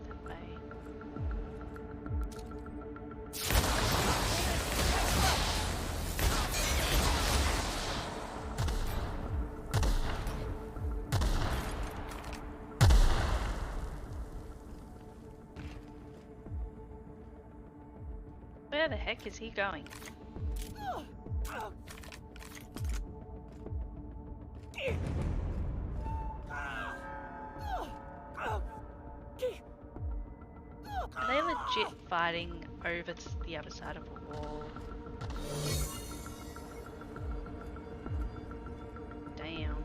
That way. Where the heck is he going? Are they legit fighting over to the other side of a wall? Damn.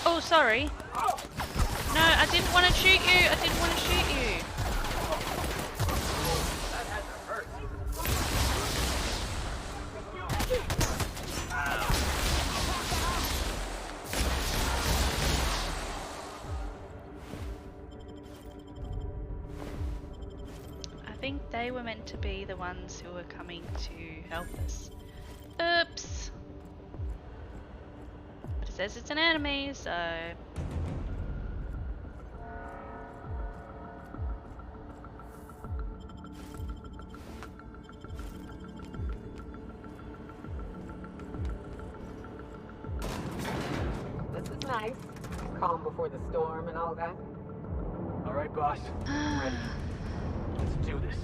Oh, sorry. No, I didn't want to shoot you. I didn't want to shoot you. I think they were meant to be the ones who were coming to help us. Oops. But it says it's an enemy, so... This is nice. Calm before the storm and all that. All right, boss. I'm ready. Let's do this.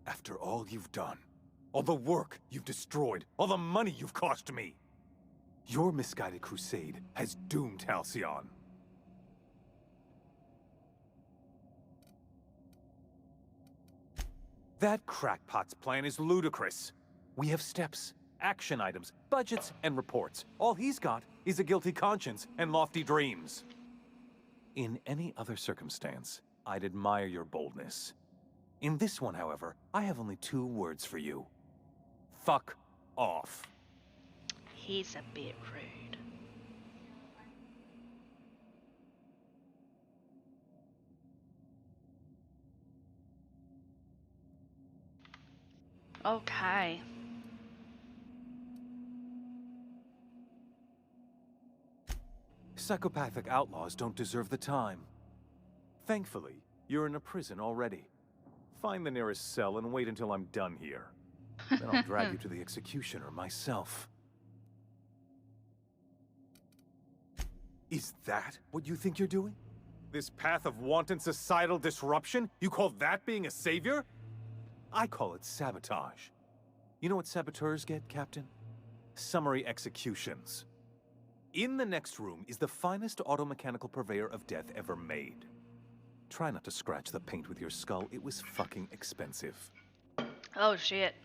After all you've done, all the work you've destroyed, all the money you've cost me, your misguided crusade has doomed Halcyon. That crackpot's plan is ludicrous. We have steps, action items, budgets, and reports. All he's got is a guilty conscience and lofty dreams. In any other circumstance, I'd admire your boldness. In this one, however, I have only 2 words for you. Fuck off. He's a bit rude. Okay. Psychopathic outlaws don't deserve the time. Thankfully, you're in a prison already. Find the nearest cell and wait until I'm done here. Then I'll drag you to the executioner myself. Is that what you think you're doing? This path of wanton societal disruption? You call that being a savior? I call it sabotage. You know what saboteurs get, Captain? Summary executions. In the next room is the finest automechanical purveyor of death ever made. Try not to scratch the paint with your skull. It was fucking expensive. Oh shit.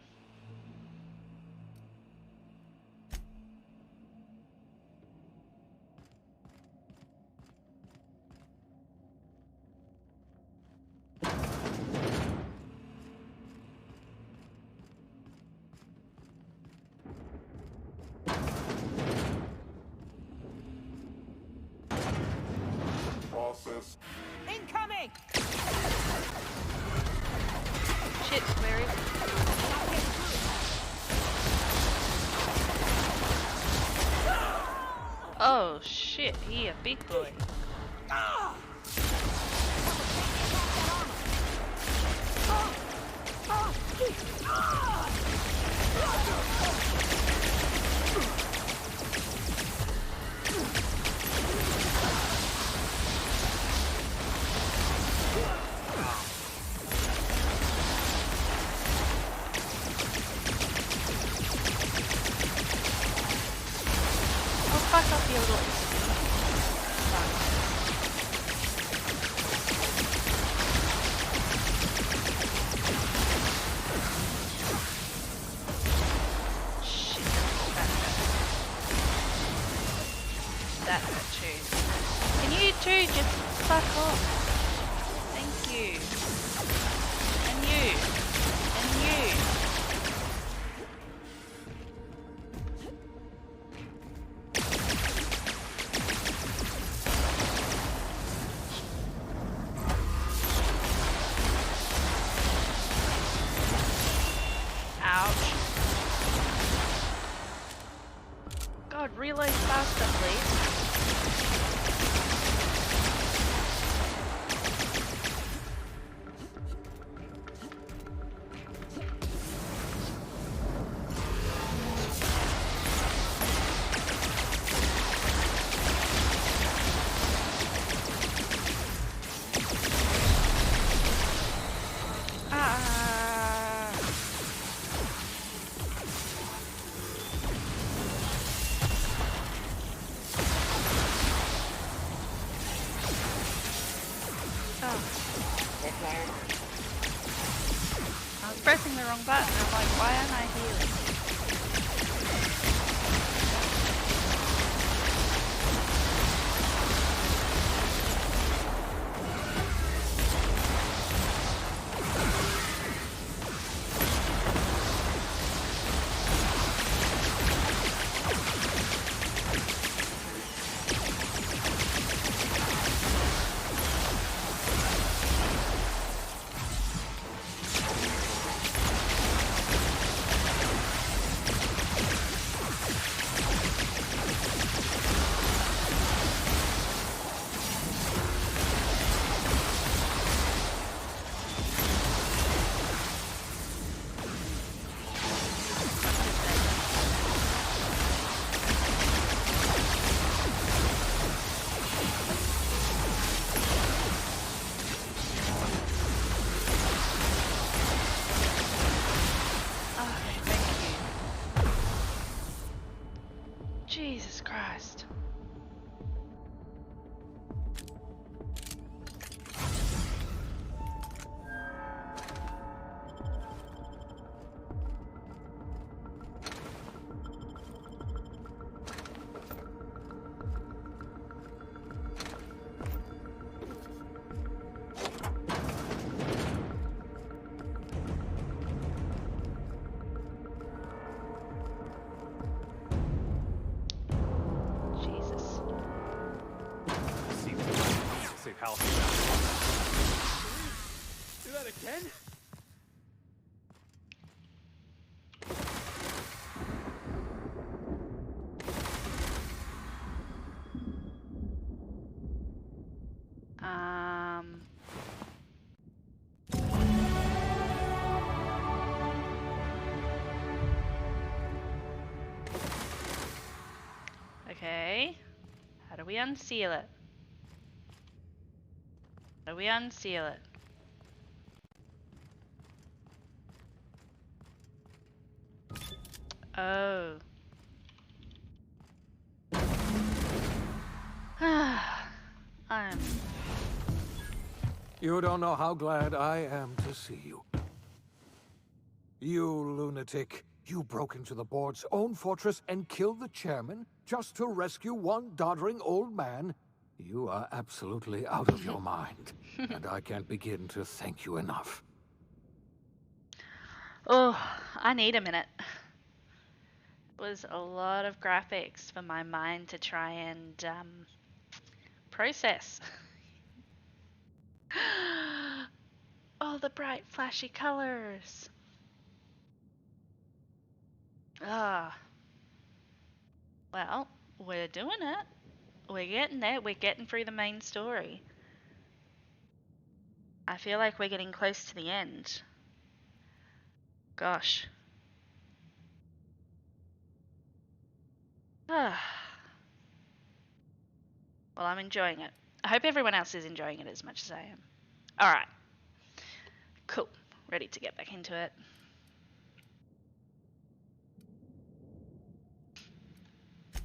us. Incoming! Shit, where is it? Oh shit, he a big boy. Oh fuck off, you little... Shit, that hurt too. Can you two just fuck off? Thank you. And you. And you. Ouch. God, reload faster, please. Ah. Oh. I was pressing the wrong button. I'm like, why aren't I healing? Okay, thank you. Jesus Christ. Jesus. Save Hal. Do that again? Um. Okay. How do we unseal it? How do we unseal it? Oh. I'm... You don't know how glad I am to see you. You lunatic. You broke into the board's own fortress and killed the chairman just to rescue one doddering old man? You are absolutely out of your mind, and I can't begin to thank you enough. Oh, I need a minute. It was a lot of graphics for my mind to try and process. Oh, the bright, flashy colors. Ah. Well, we're doing it. We're getting there. We're getting through the main story. I feel like we're getting close to the end. Gosh. Ah. Well, I'm enjoying it. I hope everyone else is enjoying it as much as I am. Alright. Cool. Ready to get back into it.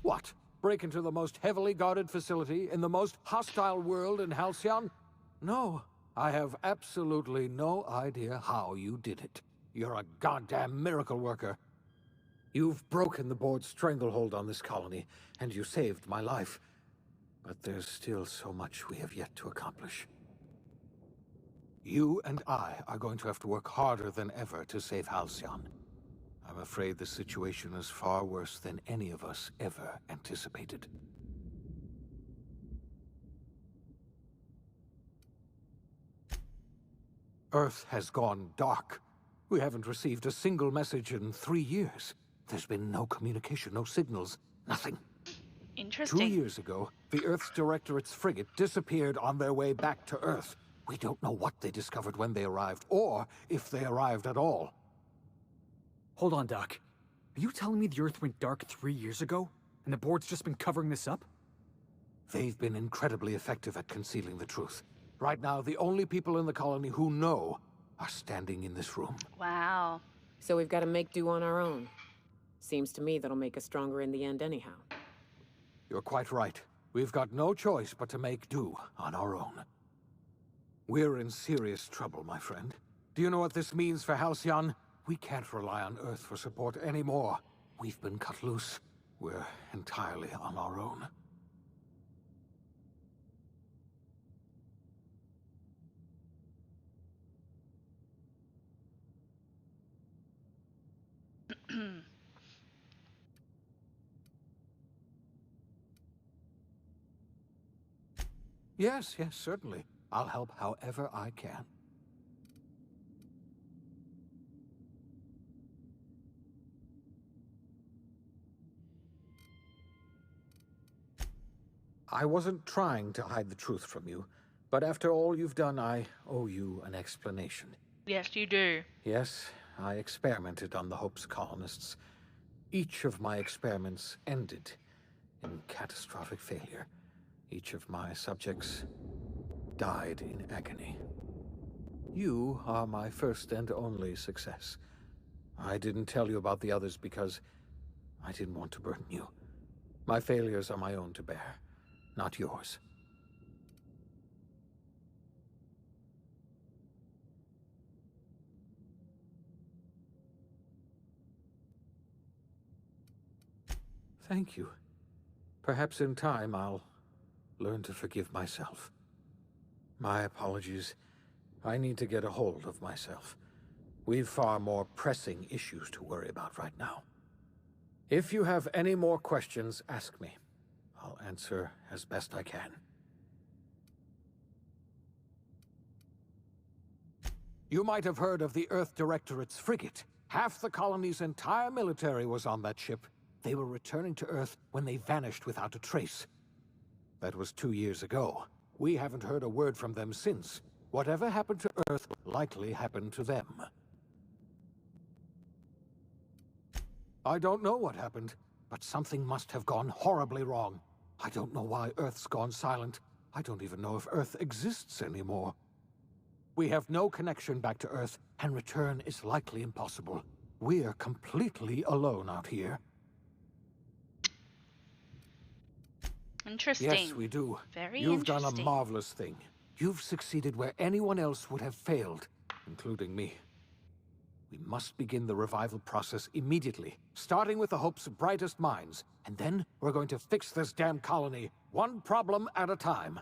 What? Break into the most heavily guarded facility in the most hostile world in Halcyon? No, I have absolutely no idea how you did it. You're a goddamn miracle worker. You've broken the board's stranglehold on this colony, and you saved my life. But there's still so much we have yet to accomplish. You and I are going to have to work harder than ever to save Halcyon. I'm afraid the situation is far worse than any of us ever anticipated. Earth has gone dark. We haven't received a single message in 3 years. There's been no communication, no signals, nothing. Interesting. 2 years ago, the Earth's Directorate's frigate disappeared on their way back to Earth. We don't know what they discovered when they arrived, or if they arrived at all. Hold on, Doc. Are you telling me the Earth went dark 3 years ago, and the board's just been covering this up? They've been incredibly effective at concealing the truth. Right now, the only people in the colony who know are standing in this room. Wow. So we've got to make do on our own. Seems to me that'll make us stronger in the end anyhow. You're quite right. We've got no choice but to make do on our own. We're in serious trouble, my friend. Do you know what this means for Halcyon? We can't rely on Earth for support anymore. We've been cut loose. We're entirely on our own. Yes, certainly. I'll help however I can. I wasn't trying to hide the truth from you, but after all you've done, I owe you an explanation. Yes, you do. Yes, I experimented on the Hope's colonists. Each of my experiments ended in catastrophic failure. Each of my subjects died in agony. You are my first and only success. I didn't tell you about the others because I didn't want to burden you. My failures are my own to bear, not yours. Thank you. Perhaps in time I'll learn to forgive myself. My apologies. I need to get a hold of myself. We've far more pressing issues to worry about right now. If you have any more questions, ask me. I'll answer as best I can. You might have heard of the Earth Directorate's frigate. Half the colony's entire military was on that ship. They were returning to Earth when they vanished without a trace. That was 2 years ago. We haven't heard a word from them since. Whatever happened to Earth likely happened to them. I don't know what happened, but something must have gone horribly wrong. I don't know why Earth's gone silent. I don't even know if Earth exists anymore. We have no connection back to Earth, and return is likely impossible. We're completely alone out here. Interesting. Yes, we do. Very You've interesting. done a marvelous thing. You've succeeded where anyone else would have failed, including me. We must begin the revival process immediately, starting with the Hope's brightest minds, and then we're going to fix this damn colony, one problem at a time.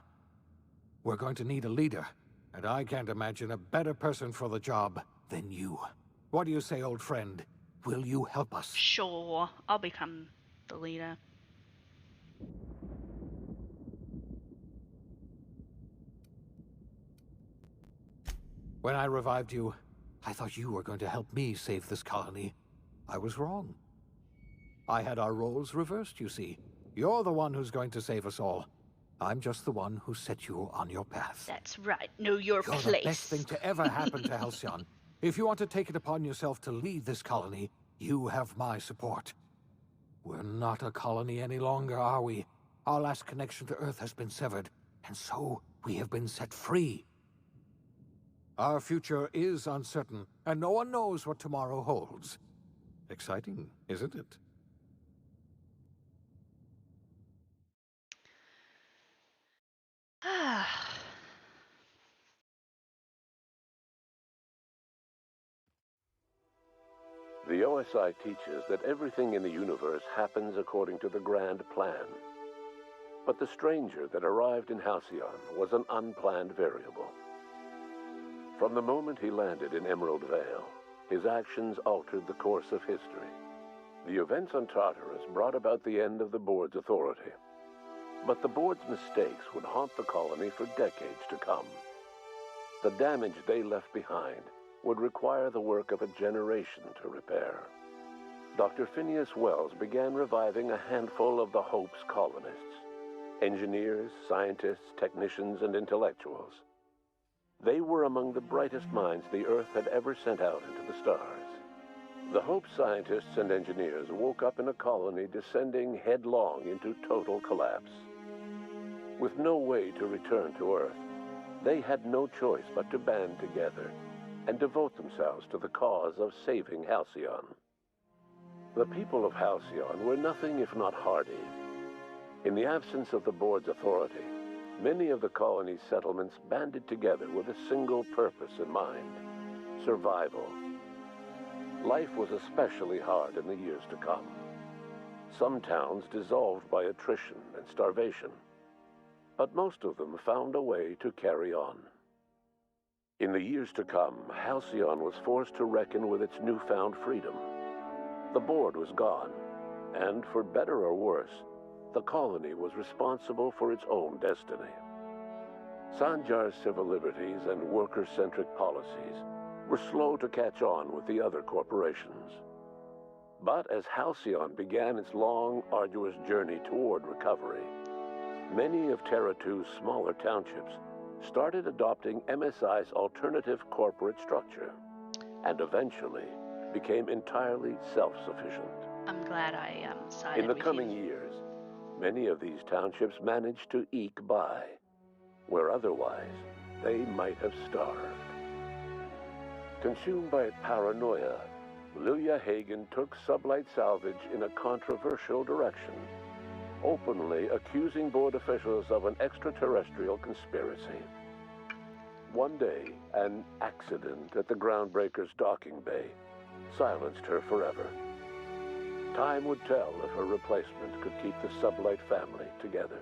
We're going to need a leader, and I can't imagine a better person for the job than you. What do you say, old friend? Will you help us? Sure, I'll become the leader. When I revived you, I thought you were going to help me save this colony. I was wrong. I had our roles reversed, you see. You're the one who's going to save us all. I'm just the one who set you on your path. That's right. Know your You're place. the best thing to ever happen to Halcyon. If you want to take it upon yourself to lead this colony, you have my support. We're not a colony any longer, are we? Our last connection to Earth has been severed, and so we have been set free. Our future is uncertain, and no one knows what tomorrow holds. Exciting, isn't it? The OSI teaches that everything in the universe happens according to the grand plan. But the stranger that arrived in Halcyon was an unplanned variable. From the moment he landed in Emerald Vale, his actions altered the course of history. The events on Tartarus brought about the end of the board's authority. But the board's mistakes would haunt the colony for decades to come. The damage they left behind would require the work of a generation to repair. Dr. Phineas Wells began reviving a handful of the Hope's colonists. Engineers, scientists, technicians, and intellectuals. They were among the brightest minds the Earth had ever sent out into the stars. The Hope scientists and engineers woke up in a colony descending headlong into total collapse. With no way to return to Earth, they had no choice but to band together and devote themselves to the cause of saving Halcyon. The people of Halcyon were nothing if not hardy. In the absence of the board's authority, many of the colony's settlements banded together with a single purpose in mind: survival. Life was especially hard in the years to come. Some towns dissolved by attrition and starvation, but most of them found a way to carry on. In the years to come, Halcyon was forced to reckon with its newfound freedom. The board was gone, and for better or worse, the colony was responsible for its own destiny. Sanjar's civil liberties and worker-centric policies were slow to catch on with the other corporations. But as Halcyon began its long, arduous journey toward recovery, many of Terra 2's smaller townships started adopting MSI's alternative corporate structure, and eventually became entirely self-sufficient. I'm glad I sided In the with coming you. years, many of these townships managed to eke by, where otherwise they might have starved. Consumed by paranoia, Lilia Hagen took Sublight Salvage in a controversial direction, openly accusing board officials of an extraterrestrial conspiracy. One day, an accident at the Groundbreaker's docking bay silenced her forever. Time would tell if her replacement could keep the Sublight family together.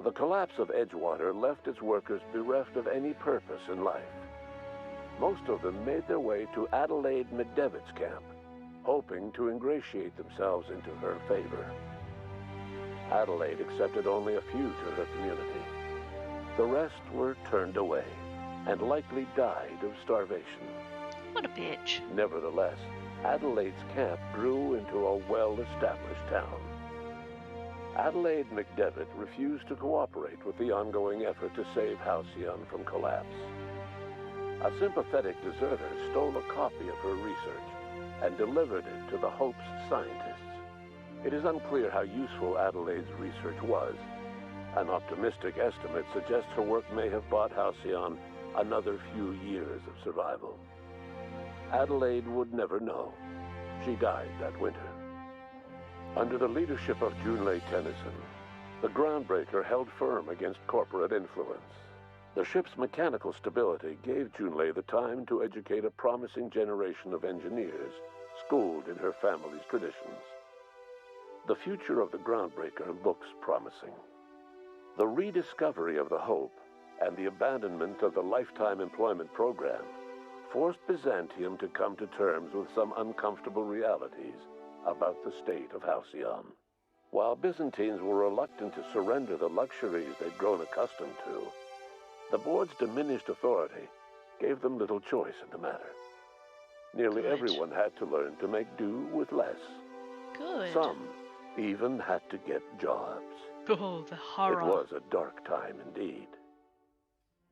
The collapse of Edgewater left its workers bereft of any purpose in life. Most of them made their way to Adelaide McDevitt's camp, hoping to ingratiate themselves into her favor. Adelaide accepted only a few to her community. The rest were turned away, and likely died of starvation. What a bitch. Nevertheless, Adelaide's camp grew into a well-established town. Adelaide McDevitt refused to cooperate with the ongoing effort to save Halcyon from collapse. A sympathetic deserter stole a copy of her research and delivered it to the Hope's scientists. It is unclear how useful Adelaide's research was. An optimistic estimate suggests her work may have bought Halcyon another few years of survival. Adelaide would never know. She died that winter. Under the leadership of Junlei Tennyson, the Groundbreaker held firm against corporate influence. The ship's mechanical stability gave Junlei the time to educate a promising generation of engineers, schooled in her family's traditions. The future of the Groundbreaker looks promising. The rediscovery of the Hope and the abandonment of the lifetime employment program forced Byzantium to come to terms with some uncomfortable realities about the state of Halcyon. While Byzantines were reluctant to surrender the luxuries they'd grown accustomed to, the board's diminished authority gave them little choice in the matter. Nearly Good. everyone had to learn to make do with less. Good. Some even had to get jobs. Oh, the horror. It was a dark time indeed.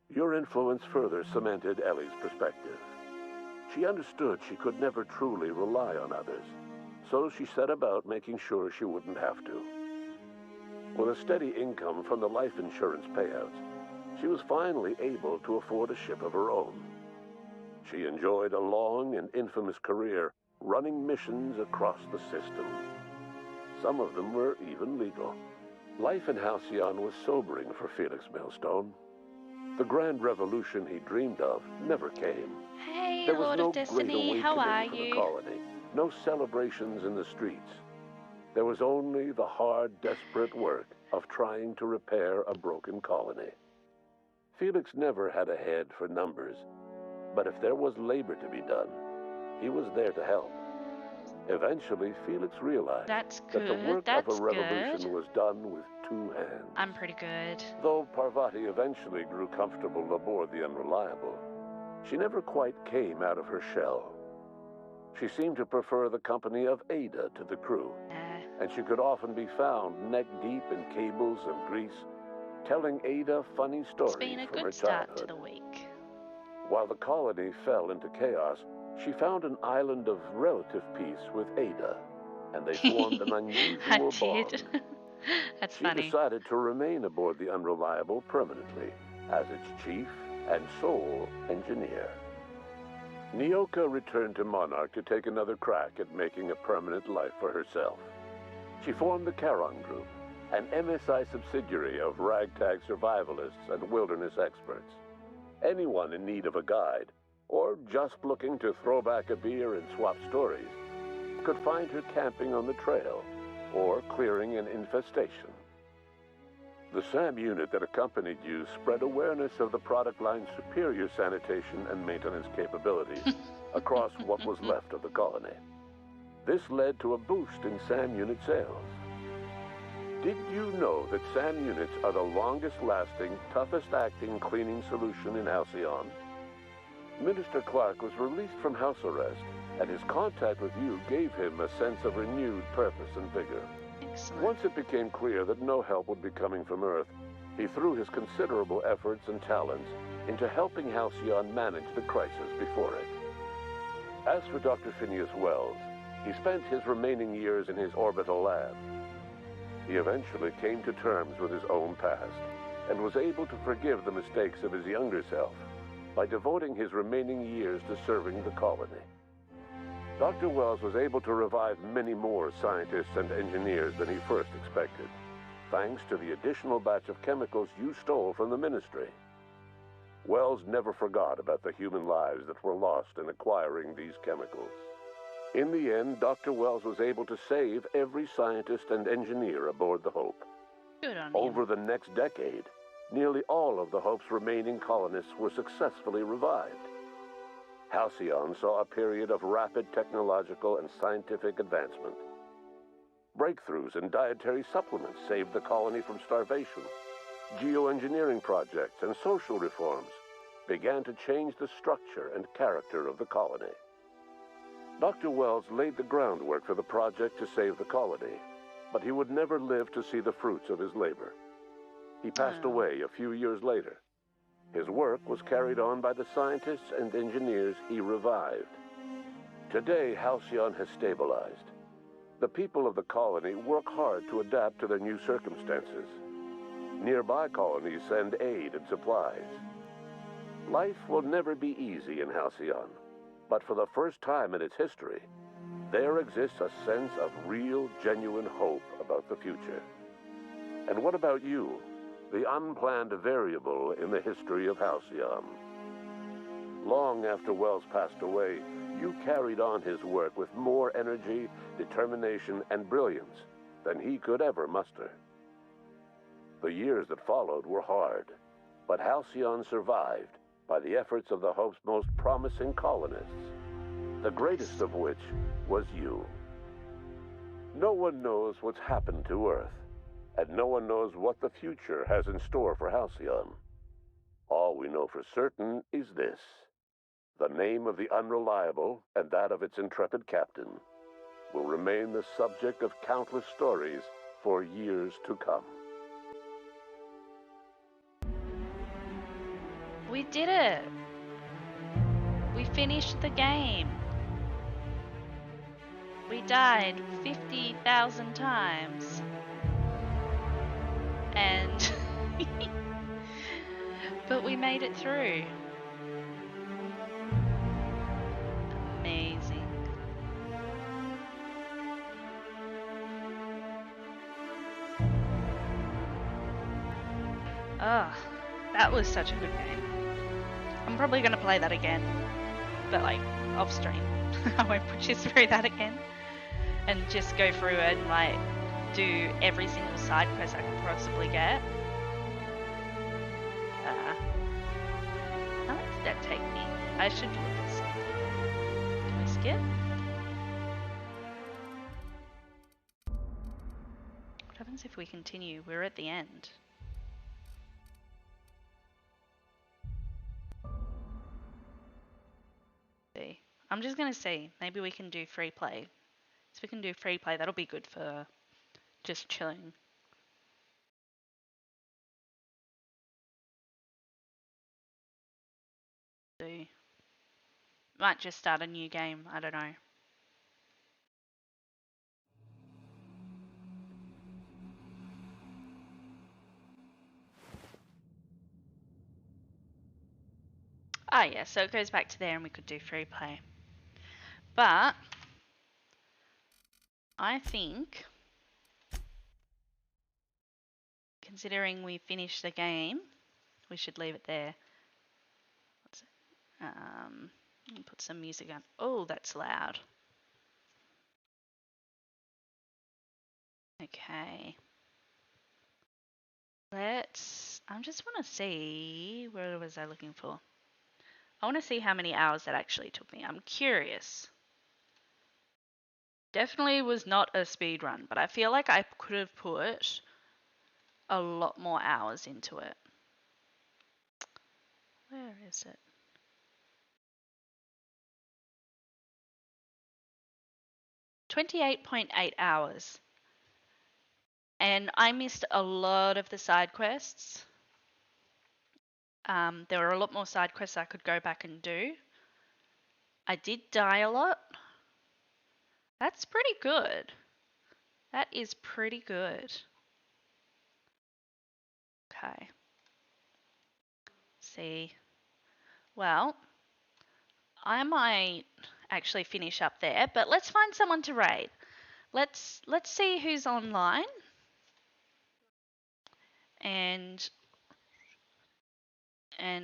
Your influence further cemented Ellie's perspective. She understood she could never truly rely on others, so she set about making sure she wouldn't have to. With a steady income from the life insurance payouts, she was finally able to afford a ship of her own. She enjoyed a long and infamous career running missions across the system. Some of them were even legal. Life in Halcyon was sobering for Felix Millstone. The grand revolution he dreamed of never came. Hey, There was Lord no of Destiny, great how are awakening for the you? colony, no celebrations in the streets. There was only the hard, desperate work of trying to repair a broken colony. Felix never had a head for numbers, but if there was labor to be done, he was there to help. Eventually, Felix realized That's that the good. work That's of a revolution good. was done with two hands. I'm pretty good. Though Parvati eventually grew comfortable aboard the Unreliable, she never quite came out of her shell. She seemed to prefer the company of Ada to the crew, and she could often be found neck-deep in cables and grease, telling Ada funny stories It's been a from her good start childhood. to the week. While the colony fell into chaos, she found an island of relative peace with Ada, and they formed an unusual bond. That's She funny. decided to remain aboard the Unreliable permanently as its chief and sole engineer. Nyoka returned to Monarch to take another crack at making a permanent life for herself. She formed the Charon Group, an MSI subsidiary of ragtag survivalists and wilderness experts. Anyone in need of a guide, or just looking to throw back a beer and swap stories, could find her camping on the trail or clearing an infestation. The SAM unit that accompanied you spread awareness of the product line's superior sanitation and maintenance capabilities across what was left of the colony. This led to a boost in SAM unit sales. Did you know that SAM units are the longest-lasting, toughest-acting cleaning solution in Halcyon? Minister Clark was released from house arrest, and his contact with you gave him a sense of renewed purpose and vigor. Excellent. Once it became clear that no help would be coming from Earth, he threw his considerable efforts and talents into helping Halcyon manage the crisis before it. As for Dr. Phineas Wells, he spent his remaining years in his orbital lab. He eventually came to terms with his own past and was able to forgive the mistakes of his younger self by devoting his remaining years to serving the colony. Dr. Wells was able to revive many more scientists and engineers than he first expected, thanks to the additional batch of chemicals you stole from the Ministry. Wells never forgot about the human lives that were lost in acquiring these chemicals. In the end, Dr. Wells was able to save every scientist and engineer aboard the Hope. Good on him. Over the next decade, nearly all of the Hope's remaining colonists were successfully revived. Halcyon saw a period of rapid technological and scientific advancement. Breakthroughs in dietary supplements saved the colony from starvation. Geoengineering projects and social reforms began to change the structure and character of the colony. Dr. Wells laid the groundwork for the project to save the colony, but he would never live to see the fruits of his labor. He passed away a few years later. His work was carried on by the scientists and engineers he revived. Today, Halcyon has stabilized. The people of the colony work hard to adapt to their new circumstances. Nearby colonies send aid and supplies. Life will never be easy in Halcyon, but for the first time in its history, there exists a sense of real, genuine hope about the future. And what about you? The unplanned variable in the history of Halcyon. Long after Wells passed away, you carried on his work with more energy, determination, and brilliance than he could ever muster. The years that followed were hard, but Halcyon survived by the efforts of the Hope's most promising colonists, the greatest of which was you. No one knows what's happened to Earth, and no one knows what the future has in store for Halcyon. All we know for certain is this: The name of the Unreliable and that of its intrepid captain will remain the subject of countless stories for years to come. We did it! We finished the game. We died 50,000 times. And but we made it through. Amazing. Ah, that was such a good game. I'm probably gonna play that again, but like off stream. I won't push you through that again, and just go through and like do every single side quest I could possibly get. How long did that take me? I should look this up. Can we skip? What happens if we continue? We're at the end. See. I'm just gonna see. Maybe we can do free play. So we can do free play. That'll be good for just chilling. See. Might just start a new game. I don't know. Ah, yeah, so it goes back to there and we could do free play. But I think, considering we finished the game, we should leave it there. Put some music on. Oh, that's loud. Okay. I just want to see, where was I looking for? I want to see how many hours that actually took me. I'm curious. Definitely was not a speed run, but I feel like I could have put a lot more hours into it. Where is it? $28.8 hours. And I missed a lot of the side quests. There were a lot more side quests I could go back and do. I did die a lot. That's pretty good. That is pretty good. Okay. See. Well, I might actually finish up there, but let's find someone to raid. Let's see who's online. And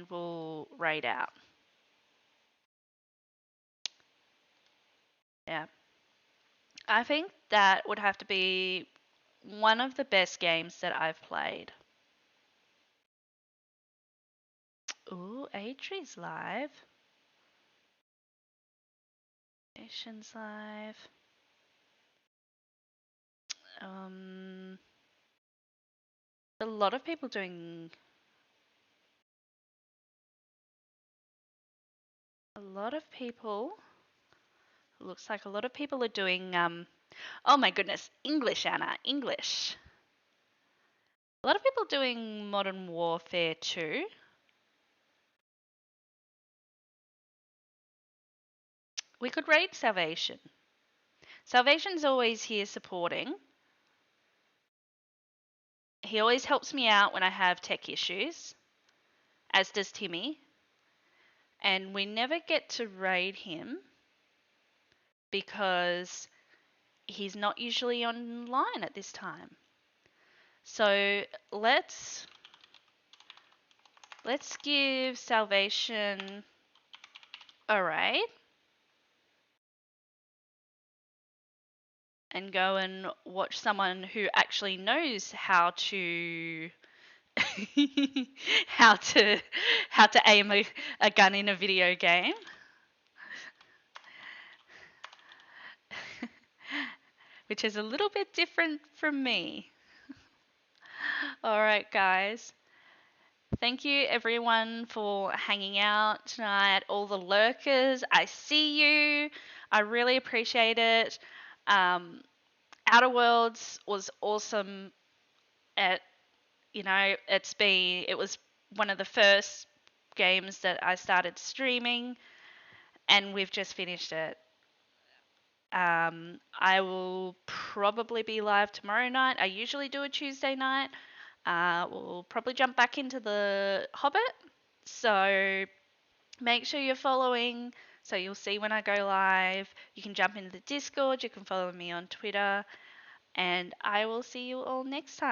we'll raid out. Yeah. I think that would have to be one of the best games that I've played. Ooh, Adri's live. Nation's live. A lot of people doing. Looks like a lot of people are doing. Oh my goodness, English, Anna, English. A lot of people doing Modern Warfare 2. We could raid Salvation. Salvation's always here supporting. He always helps me out when I have tech issues, as does Timmy. And we never get to raid him because he's not usually online at this time. So let's give Salvation a raid and go and watch someone who actually knows how to how to aim a gun in a video game. Which is a little bit different from me. All right, guys. Thank you everyone for hanging out tonight, all the lurkers. I see you. I really appreciate it. Outer Worlds was awesome. It was one of the first games that I started streaming, and we've just finished it. I will probably be live tomorrow night. I usually do a Tuesday night. We'll probably jump back into the Hobbit. So make sure you're following so you'll see when I go live. You can jump into the Discord. You can follow me on Twitter. And I will see you all next time.